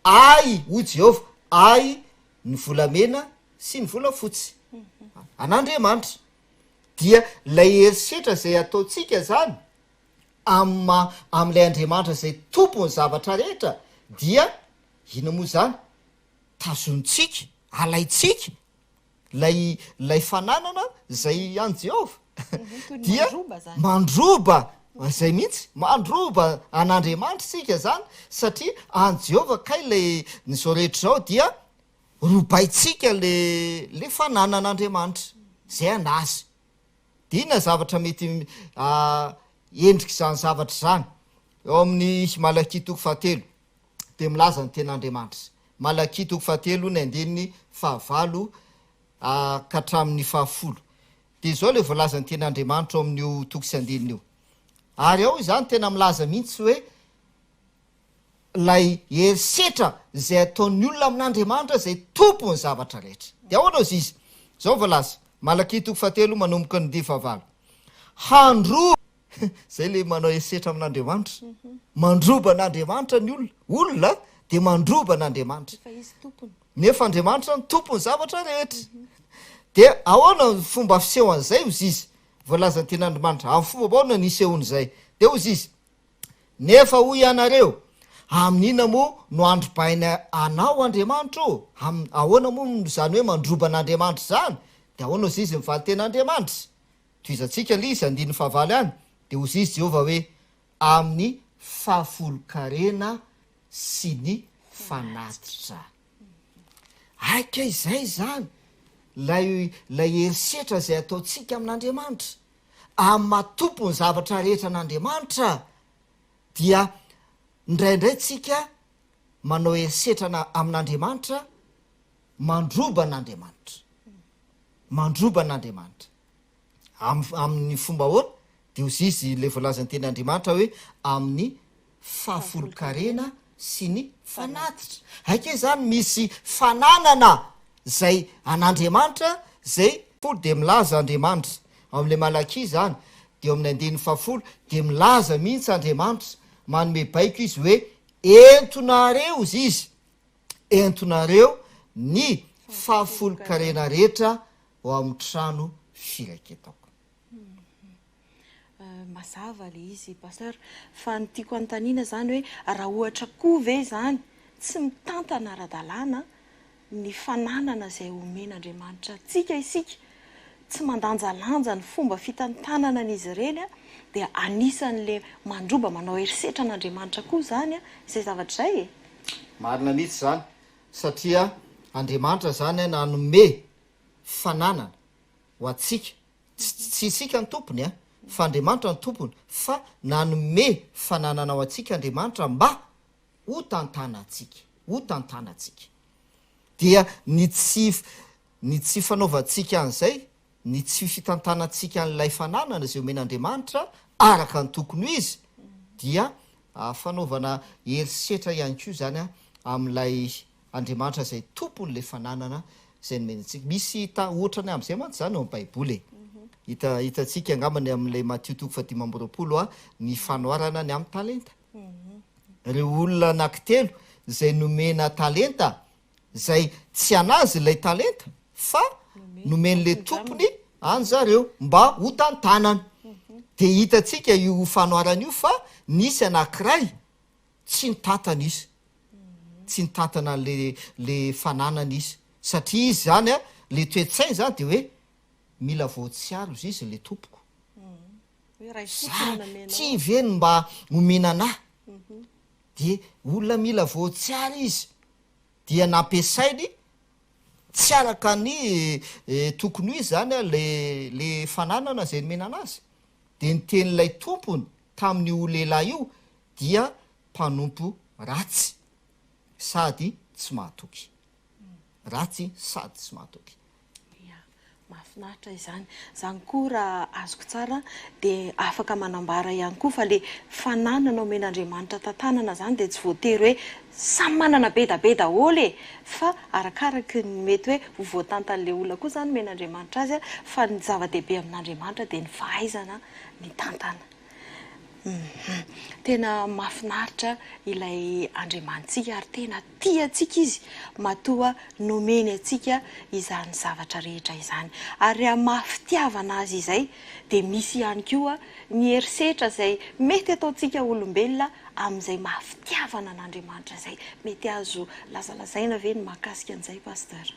ay ho Jehova, ay ny volamena sy ny volafotsy an'andriamanitra. Dia lay herisetra zay ataotsika zany amin'ilay andriamanitra zay tompony zavatra rehetra dia ina moa zany tazonitsika, alaitsika lay fananana zay an Jehova. Dia mandroba zay mihitsy mandroba an'andriamanitra sika zany satria an Jehova kay le nyzao rehetra zao dia robaitsika le fananan'andriamanitra zay anazy. Dia ina zavatra mety endrika zany zavatra zany eo amin'ny malaky toko fahatelo de milaza ny ten'andriamanitra malaky toko fahatelo ny andininy fahavalo ka hatramin'ny fahafolo de zao le voalaza ny ten'andriamanitra ao amin'io toko sy andininy io ary ao izany tena milaza mihitsy hoe lay herisetra zay ataon'ny olona amin'andriamanitra zay tompo ny zavatra rehetra de ahoana izy izy zao voalaza malaky toko fahatelo manomboka ny D-5 handro zay le manao herisetra amin'andriamanitra mandroba an'andriamanitra ny olona de mandroba an'andriamanitra nefa andriamanitra ny tompo ny zavatra rehetra de ahoana fomba fisehoan'zay ozy izy voalaza ny ten'andriamanitra amin'ny fomba baona nisehon'zay de ozy izy nefa hoy ianareo amin'ina moa no androbaina anao andriamanitra o ahoana moa zany hoe mandroba an'andriamanitra zany de ahoana ozy izy mivaly ten'andriamanitra toizantsika le izy andiny fahavaly any de ozy izy Jehova hoe amin'ny fahafolo-karena sy ny fanatitra aika izay zany lay herisetra zay ataotsika amin'andriamanitra amin'ny matompo ny zavatra rehetra an'andriamanitra dia indraindray tsika manao herisetra amin'andriamanitra mandroba an'andriamanitra amin'ny fomba hoana de ozy izy le voalaza ny ten'andriamanitra hoe amin'ny fahafolo-karena sy ny fanatitra aike zany misy fananana zay an'andriamanitra zay folo de milaza andriamanitra am'le malaky zany de amin'ny andin'ny fahafolo de milaza mihitsy andriamanitra manome baiko izy hoe entonareo izy izy entonareo ny fahafolo-karena rehetra ao amin'ny trano firaketako mazava le izy pasteur fa ny tiako anontaniana zany hoe raha ohatra koa ve zany tsy mitantana ara-dalàna ny fananana zay omen'andriamanitra tsika isika tsy mandanjalanja ny fomba fitantanana an'izy ireny dia anisan'le mandroba manao herisetra an'andriamanitra koa zany izay zavatra zay e marina mihitsy zany satria andriamanitra zany nanome fananana ho atsika tsy isika ny tompony fa andriamanitra ny tompony fa nanome fananana ao atsika andriamanitra mba ho tantana atsika dia ny tsy fanaovantsika an'izay ny tsy fitantanantsika an'ilay fananana zay omen'andriamanitra araka ny tokony izy dia fanaovana herisetra ihany koa zany amin'ilay andriamanitra zay tompon'le fananana zay nomenantsika misy ohatrany am'izay mantsy zany eo amin'ny baiboly hitatsika angambany amin'ilay Matthieu toko 10 ny fanoarana ny amin'ny talenta reo olona anankitelo zay nomena talenta zay tsy anazy ilay talenta fa nomen'le tompony any zareo mba ho tantanana de hitatsika io fanoarana io fa nisy anankiray tsy nitantana izy tsy nitantana le fananana izy satria izy zany le toetsainy zany de hoe mila voatsiaro izy izy le tompoko tsy veny mba omenanahy de olona mila voatsiaro izy dia nampiasainy tsy araka ny tokony izy zany le fananana zay nomena azy de nyten'ilay tompony tamin'ny o lehilahy io dia mpanompo ratsy sady tsy mahatoky mahafinaritra izany zany koa raha azoko tsara de afaka manambara ihany koa fa le fananana omen'andriamanitra tantanana zany de tsy voatery hoe samy manana be da be daholo fa arakaraky ny mety hoe voatantan'le olona koa zany omen'andriamanitra azy fa ny zava-dehibe amin'andriamanitra de ny fahaizana ny tantana tena mahafinaritra ilay andriamantsika ary tena tiatsika izy matoa nomeny atsika izany zavatra rehetra izany ary mahafitiavana azy izay de misy ihany koa ny herisetra zay mety ataotsika olombelona amin'izay mahafitiavana an'andriamanitra zay mety azo lazalazaina ve ny mahakasika an'izay pasteur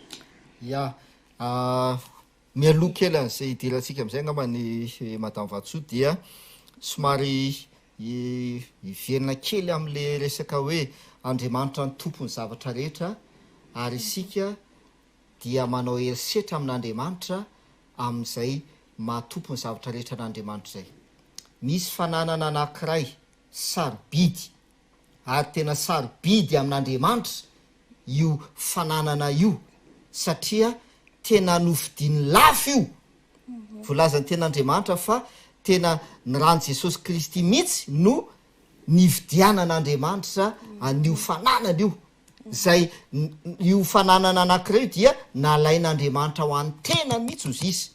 mialoha kely an'izay idirantsika am'izay angamba ny madame Vatsoa dia somary iverina kely am'le resaka hoe andriamanitra ny tompony zavatra rehetra ary isika dia manao herisetra amin'andriamanitra amin'izay mahatompo ny zavatra rehetra an'andriamanitra zay misy fananana anankiray sarobidy ary tena sarobidy amin'andriamanitra io fananana io satria tena nofidiny lafo io voalazany ten'andriamanitra fa tena ny rano jesosy kristy mihitsy no nividianan'andriamanitra an'io fananana io zay io fananana anankiray io dia nalain'andriamanitra ho an'ny tena mihitsy ozy izy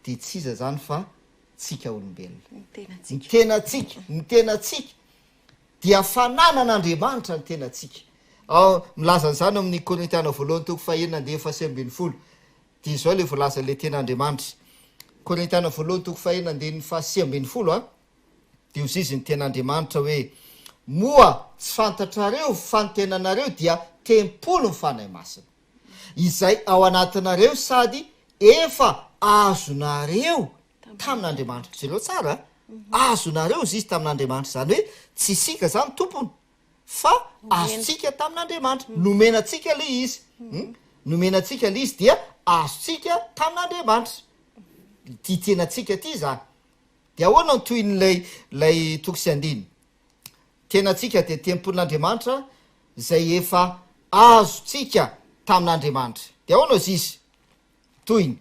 de tsy iza zany fa tsika olombelona ny tenatsika dia fananan'andriamanitra ny tenatsika ao milazany zany amin'ny korintiana voalohany toko fahenina de efasy ambin'ny folo de zao le voalaza le ten'andriamanitra korintiana voalohany toko fahenina de ny fasy ambin'ny folo a de ozy izy ny ten'andriamanitra hoe moa tsy fantatrareo fanotenanareo dia tempolo ny fanahy masina izay ao anatinareo sady efa azonareo tamin'andriamanitra zay leo tsara azonareo izy izy tamin'andriamanitra zany hoe tsy isika zany tompony fa azotsika tamin'andriamanitra nomenatsika le izy nomenatsika le izy dia azotsika tamin'andriamanitra ty tenatsika ty zany de ahoana toy nlay toko sy andiny tenatsika de tempon'andriamanitra zay efa azotsika tamin'andriamanitra de ahoana zy izy toyny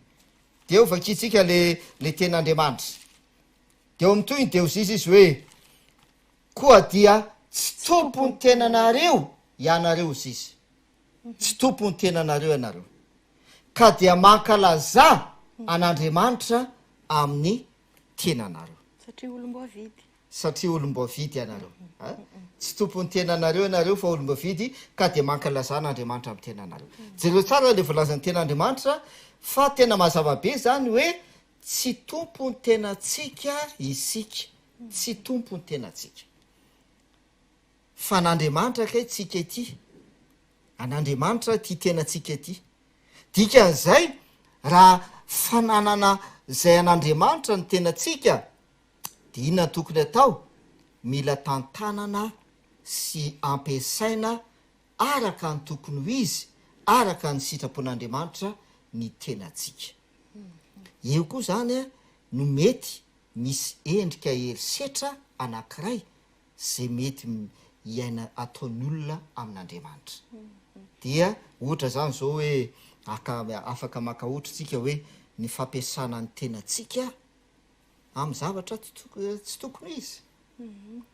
de eo vakitsika le ten'andriamanitra de eo amy toyny de ozy izy hoe koa dia tsy tompony tenanareo ianareo izy izy tsy tompony tenanareo ianareo ka dia mankalaza an'andriamanitra amin'ny tenanareo satria olomboavidy ianareo tsy tompony tenanareo ianareo fa olomboavidy ka dia mankalaza an'andriamanitra amin'ny tenanareo jereo tsara le volazan'ny ten'andriamanitra fa tena mazavabe zany hoe tsy tompony tenatsika isika tsy tompony tenatsika fa n'andriamanitra kay tsika ity an'andriamanitra ty tenatsika ity dikan'izay raha fananana zay an'andriamanitra ny tenatsika de inona tokony atao mila tantanana sy ampiasaina araka ny tokony ho izy araka ny sitrapon'andriamanitra ny tenatsika eo koa zany a no mety misy endrika herisetra anankiray zay mety iaina ataony olona amin'andriamanitra dia ohatra zany zao hoe afaka maka ohatratsika hoe ny fampiasana ny tenatsika amy zavatra tsy tokony izy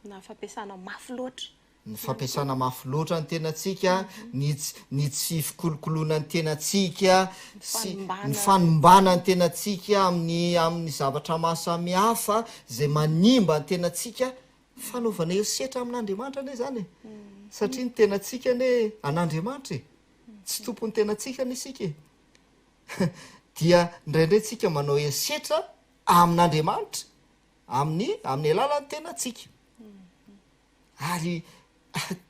na fampiasana mafy loatra ny fampiasana mafy loatra ny tenatsika ny tsy fikolokoloana ny tenatsika sy ny fanombana ny tenatsika amin'ny zavatra mahasamihafa zay manimba ny tenatsika fanaovana herisetra amin'andriamanitra ane zany satria ny tenatsika ne an'andriamanitra tsy tompony tenatsika ny isika dia indraindray tsika manao herisetra amin'andriamanitra amin'ny alalan'ny tenatsika ary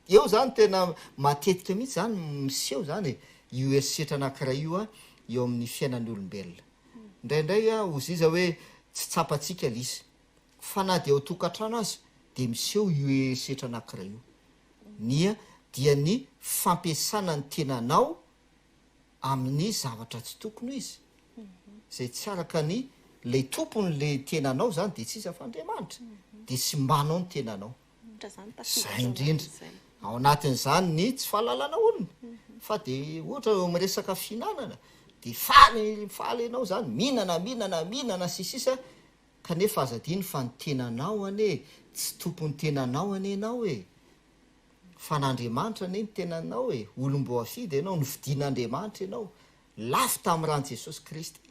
eo zany tena matetika mihitsy zany miseho zany io herisetra anankiray io a eo amin'ny fiainan'ny olombelona indraindray a ozy iza hoe tsy tsapatsika lizy fa na de eo tokantrano azy de miseho io herisetra anankiray io dia ny fampiasana ny tenanao amin'ny zavatra tsy tokony izy zay tsy araka ny le tompony le tenanao zany de tsy iza fandriamanitra de sy mbanao ny tenanao zay indrindra ao anatin'zany ny tsy fahalalana olona fa de ohatra miresaka finanana de faly anao zany mihinana sisisa kanefa azadiny fa ny tenanao ane tsy tompony tenanao ane anao e fa n'andriamanitra ane ny tenanao e olomboafidy ianao novidin'andriamanitra ianao lafo tamy rano jesosy kristy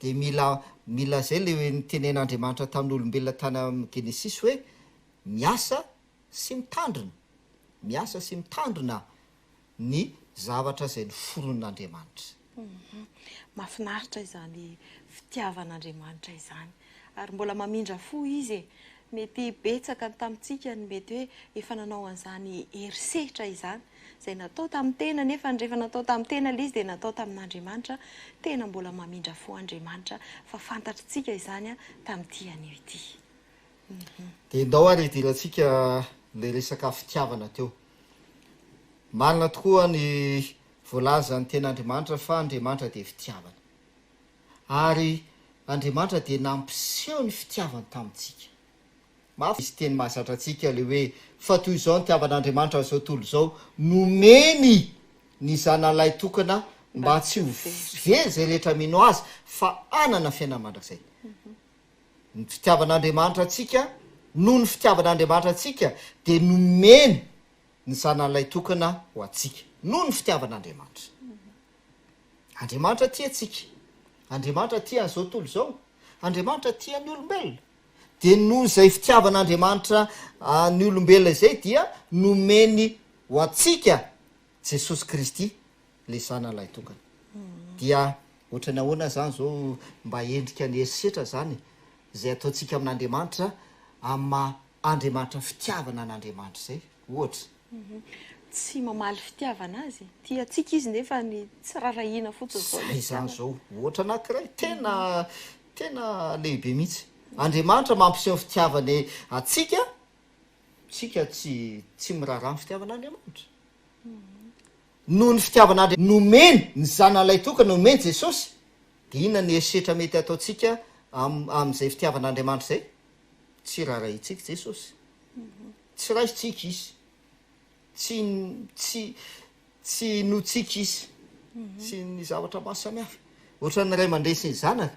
de mila zay le nytenen'andriamanitra tamin'olombelona tany amy genesisy hoe miasa sy mitandrina ny zavatra zay ny foron'andriamanitra mahafinaritra izany fitiavan'andriamanitra izany ary mbola mamindra fo izy mety betsaka tamitsika ny mety hoe efa nanao an'izany herisetra izany zay natao tamin'ny tena nefa rehefa natao tamin'ny tena le izy de natao tamin'andriamanitra tena mbola mamindra fo andriamanitra fa fantatritsika izany a tamin'ity anio ity de ndao ary idiratsika le resaka fitiavana teo marina tokoa ny voalaza ny ten'andriamanitra fa andriamanitra de fitiavana ary andriamanitra de nampiseho ny fitiavany tamitsika mafy izy teny mahazatra atsika le hoe fa toy izao nitiavan'andriamanitra zao tontolo zao nomeny ny zanalay tokana mba tsy ho ve zay rehetra mino azy fa anana fiainana mandrakzay ny fitiavan'andriamanitra atsika noho ny fitiavan'andriamanitra atsika de nomeny ny zanalay tokana ho atsika noho ny fitiavan'andriamanitra andriamanitra tia atsika andriamanitra tia an'izao tontolo zao andriamanitra tia ny olombelona de noho zay fitiavan'andriamanitra ny olombelona zay dia nomeny ho atsika jesosy kristy le zanalay tokana dia ohatrany ahoana zany zao mba endrika ny herisetra zany zay ataontsika amin'andriamanitra ama andriamanitra fitiavana an'andriamanitra zay ohatra tsy mamaly fitiavana azy tia atsika izy nefa ny tsy rarahina fotsiny zay zany zao ohatra anankiray tena lehibe mihitsy andriamanitra mampiseho fitiavany atsika tsika tsy miraharaha ny fitiavan'andriamanitra noho ny fitiavan'andria nomeny ny zanalay tokana nomeny jesosy de inona ny herisetra mety ataotsika am'izay fitiavan'andriamanitra zay tsy raharahintsika jesosy tsy raisitsika izy tsy notsika izy sy ny zavatra maro samihafa ohatran'ny ray aman-dreny sy ny zanaka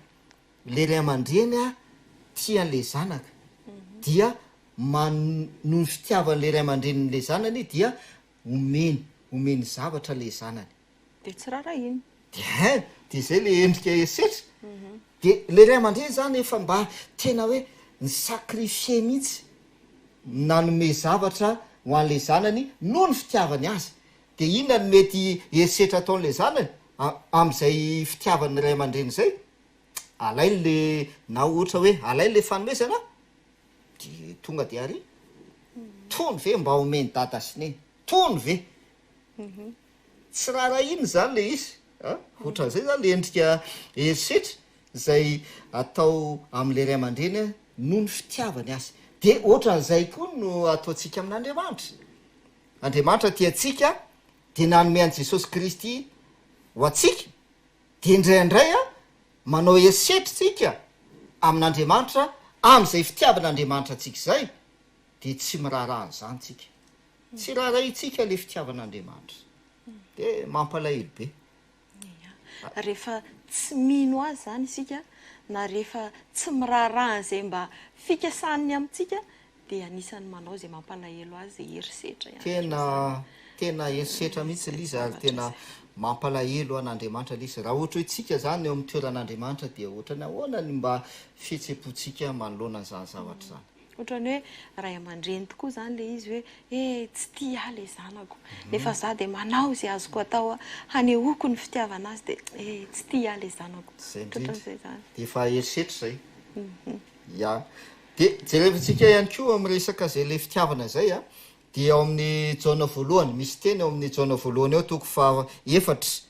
le ray aman-dreny a tia an'le zanaka dia noho ny fitiavan'le ray aman-drenyn'le zanany dia omeny zavatra le zanany de tsy rarahiny de zay le endrika herisetra de le ray aman-dreny zany efa mba tena hoe ny sakrifie mihitsy nanome zavatra ho an'le zanany noho ny fitiavany azy de inona ny mety herisetra ataon'le zanany am'izay fitiavan'ny ray aman-dreny zay alay le na ohatra hoe alay le fanomezana de tonga de ary tony ve mba omeny dada sineny tony ve tsy raharahiny zany le izy ohatran'izay zany le endrika herisetra zay atao am'le ray aman-dreny noho ny fitiavany azy de ohatran'izay koa no ataontsika amin'andriamanitra andriamanitra tiatsika de nanome an' jesosy kristy ho atsika de indraindray manao herisetratsika amin'andriamanitra am'izay fitiavan'andriamanitra atsika zay de tsy miraharaha zany tsika tsy raharahintsika le fitiavan'andriamanitra de mampalahelo be rehefa tsy mino azy zany isika na rehefa tsy miraharahany zay mba fikasaniny amintsika de anisan'ny manao zay mampalahelo azy herisetra tena herisetra mihitsy lizy ary tena mampalahelo an'andriamanitra lizy raha ohatra hoe tsika zany eo amin'ny toeran'andriamanitra de ohatrany ahoana ny mba fihetsepontsika manoloana n'zany zavatra zany ohatrany hoe ray aman-dreny tokoa zany le izy hoe tsy tia le zanako nefa za de manao zay azoko atao hanehoako ny fitiavana azy de tsy tia le zanako zay de efa herisetra zay ya de jerevantsika ihany koa am'resaka zay le fitiavana zay de ao amin'ny jaona voalohany misy teny ao amin'ny jaona voalohany ao toko fa efatra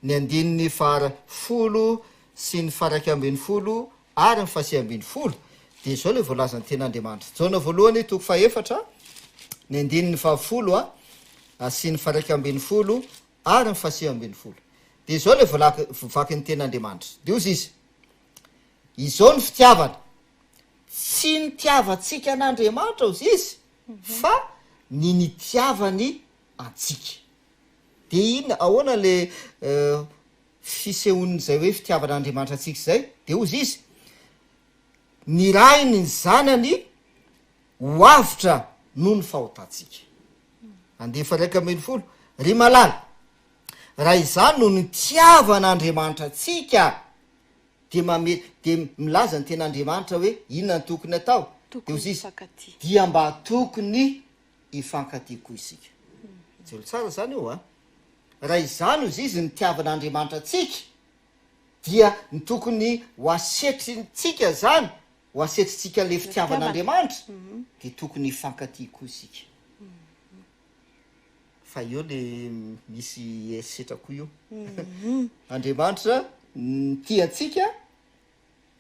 ny andininy fara folo sy ny faraiky ambin'ny folo ary ny fasy ambin'ny folo de zao le voalazany ten'andriamanitra jaona voalohany toko fa efatra ny andininy favafolo sy ny faraiky ambin'ny folo ary ny fasy ambin'ny folo de zao le voavaky ny ten'andriamanitra de ozy izy izao ny fitiavana tsy nitiavatsika an'andriamanitra ozy izy fa ny nitiavany atsika de ina ahoana le fisehonin' zay hoe fitiavan'andriamanitra atsika zay de ozy izy ny rainy ny zanany ho avitra noho ny fahotatsika andefa raiky ambin'ny folo ry malala raha izany no nitiavan'andriamanitra atsika de milaza ny ten'andriamanitra hoe inona ny tokony atao de ozy izy dia mba tokony ifankaty koa isika jelo tsara zany io raha izany ozy izy nitiavan'andriamanitra atsika dia ny tokony ho asetritsika zany ho asetritsika le fitiavan'andriamanitra de tokony ifankaty koa isika fa eo le misy herisetra koa io andriamanitra tiatsika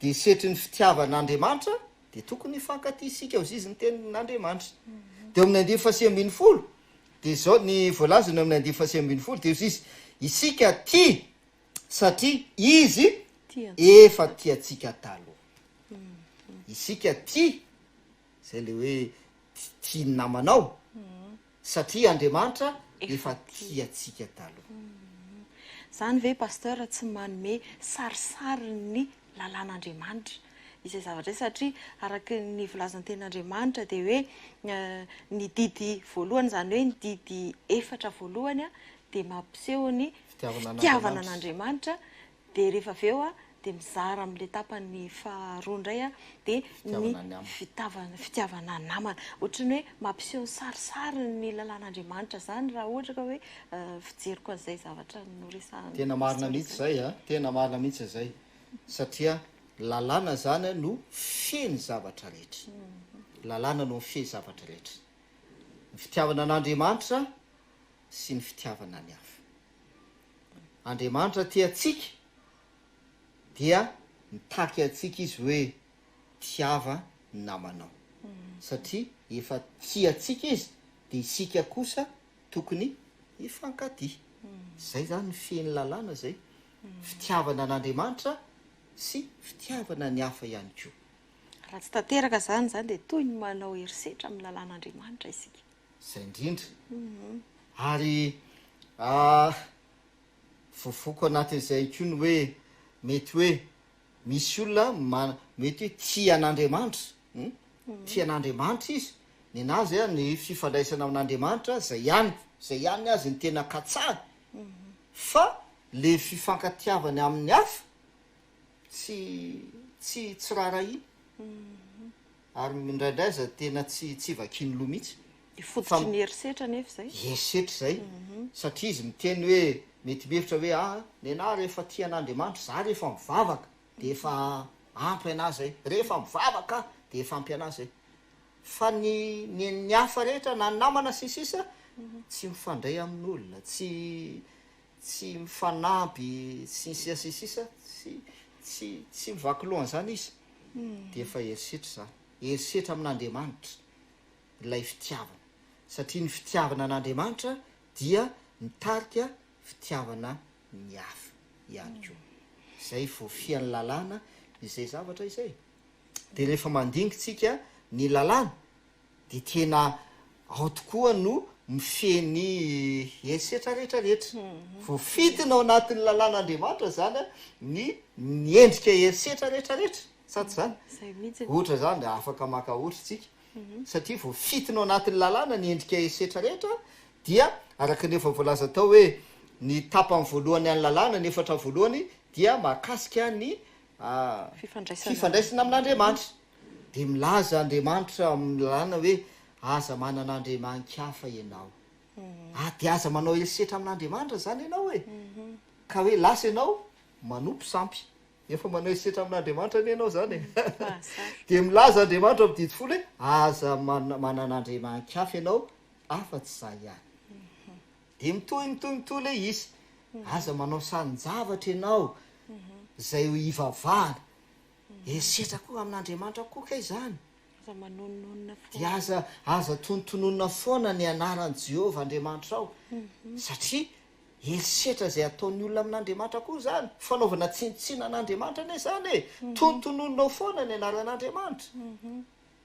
de setry ny fitiavan'andriamanitra de tokony ifankaty isika ozy izy ny tenin'andriamanitra de amin'ny andimy fasy ambin'ny folo de zao ny voalazany amin'ny andimy fasy ambin'ny folo de ozy izy isika tia satria izy efa tiatsika taloha isika tia zay le hoe tia ny namanao satria Andriamanitra efa tiatsika taloha. Zany ve pasteur tsy manome sarisary ny lalàn'Andriamanitra izay zavatra izay satria araka ny volazan'ny tenin'Andriamanitra dia hoe ny didy voalohany zany hoe ny didy efatra voalohany a dia mampiseho ny fitiavana an'Andriamanitra dia rehefa avy eo a dia mizara amin'ilay tapany faharoa indray a dia ny fitiavana namana ohatrany hoe mampiseho sarisary ny lalàn'Andriamanitra zany raha ohatra ka hoe fijeriko an'izay zavatra noresahana. Tena marina mihitsy zay a, tena marina mihitsy zay satria lalàna zany no feny zavatra rehetra. Lalàna no feny zavatra rehetra. Ny fitiavana an'Andriamanitra sy ny fitiavana ny hafa. Andriamanitra tiatsika dia mitaky atsika izy hoe tiava namanao satria efa tiatsika izy dia isika kosa tokony hifankatia. Zay zany ny feny lalàna zay, fitiavana an'Andriamanitra sy fitiavana ny hafa ihany koa. Raha tsy tanteraka zany dia toy ny manao herisetra amin'ny lalàn'Andriamanitra isika. Zay indrindra. Ary fofoko anatin'izay koa ny hoe mety hoe misy olona mety hoe tia an'Andriamanitra, tia an'Andriamanitra izy, ny anazy ny fifandraisana amin'Andriamanitra zay ihany azy ny tena katsahany, fa le fifankatiavany amin'ny hafa tsy rarahiny. Ary indraindray za tena tsy vakiny loha mihitsy. Fototry ny herisetra nefa zay. Herisetra zay. Satria izy miteny hoe mety mihevitra hoe ny anahy rehefa tia an'Andriamanitra za rehefa mivavaka dia efa ampy anazy zay. Rehefa mivavaka dia efa ampy anazy zay. Fa ny hafa rehetra na namana sisa tsy mifandray amin'olona, tsy mifanampy sisa tsy mivaky lohany zany izy. Dia efa herisetra zany. Herisetra amin'Andriamanitra ilay fitiavana. Satria ny fitiavana an'Andriamanitra dia mitarika fitiavana ny hafa ihany koa. Zay voafian'ny lalàna izay zavatra izay. Dia rehefa mandingitsika ny lalàna dia tena ao tokoa no mifeny herisetra rehetrarehetra. Voafitina ao anatin'ny lalàn'Andriamanitra zany ny endrika herisetra rehetrarehetra. Sady zany ohatra zany dia afaka maka ohatra tsika satria voafitina ao anatin'ny lalàna ny endrika herisetra rehetra dia araka nefa voalaza tao hoe ny tapany voalohany any lalàna ny efatra voalohany dia mahakasika ny fifandraisana amin'Andriamanitra. Dia milaza Andriamanitra amin'ny lalàna hoe aza manan'Andriamanikafa ianao. Dia aza manao herisetra amin'Andriamanitra zany ianao hoe ka hoe lasa ianao manompo sampy. Efa manao herisetra amin'Andriamanitra ny ianao zany. Dia milaza Andriamanitra amin'ny didy folo hoe aza manan'Andriamanikafa ianao afa-tsy zay ihany. Dia mitohy le izy. Aza manao sanin-javatra ianao zay hivavahana. Herisetra koa amin'Andriamanitra koa kay zany. Dia aza tonontononina foana ny anaran'i Jehovah Andriamanitra ao. Satria herisetra zay ataon'ny olona amin'Andriamanitra koa zany. Fanaovana tsinitsina an'Andriamanitra ane zany e. Tonontononina foana ny anaran'Andriamanitra.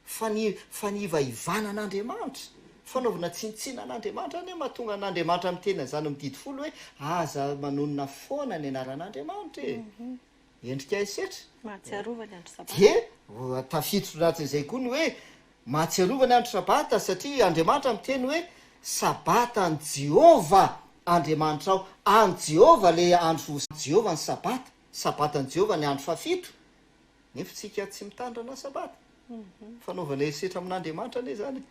Fa ny ivahivana an'Andriamanitra. Fanaovana tsinitsina an'Andriamanitra ane mahatonga an'Andriamanitra miteny zany amin'ny didy folo hoe aza manonona foana ny anaran'Andriamanitra e. Endrika herisetra. Mahatsiarovany andro sabata. Dia tafiditra anatin'izay koa ny hoe mahatsiarovany andro sabata satria Andriamanitra miteny hoe sabata any Jehovah Andriamanitra ao. Any Jehovah le andro Jehovah ny sabata. Sabata any Jehovah ny andro fafito. Nefa tsika tsy mitandrana sabata. Fanaovana herisetra amin'Andriamanitra ane zany.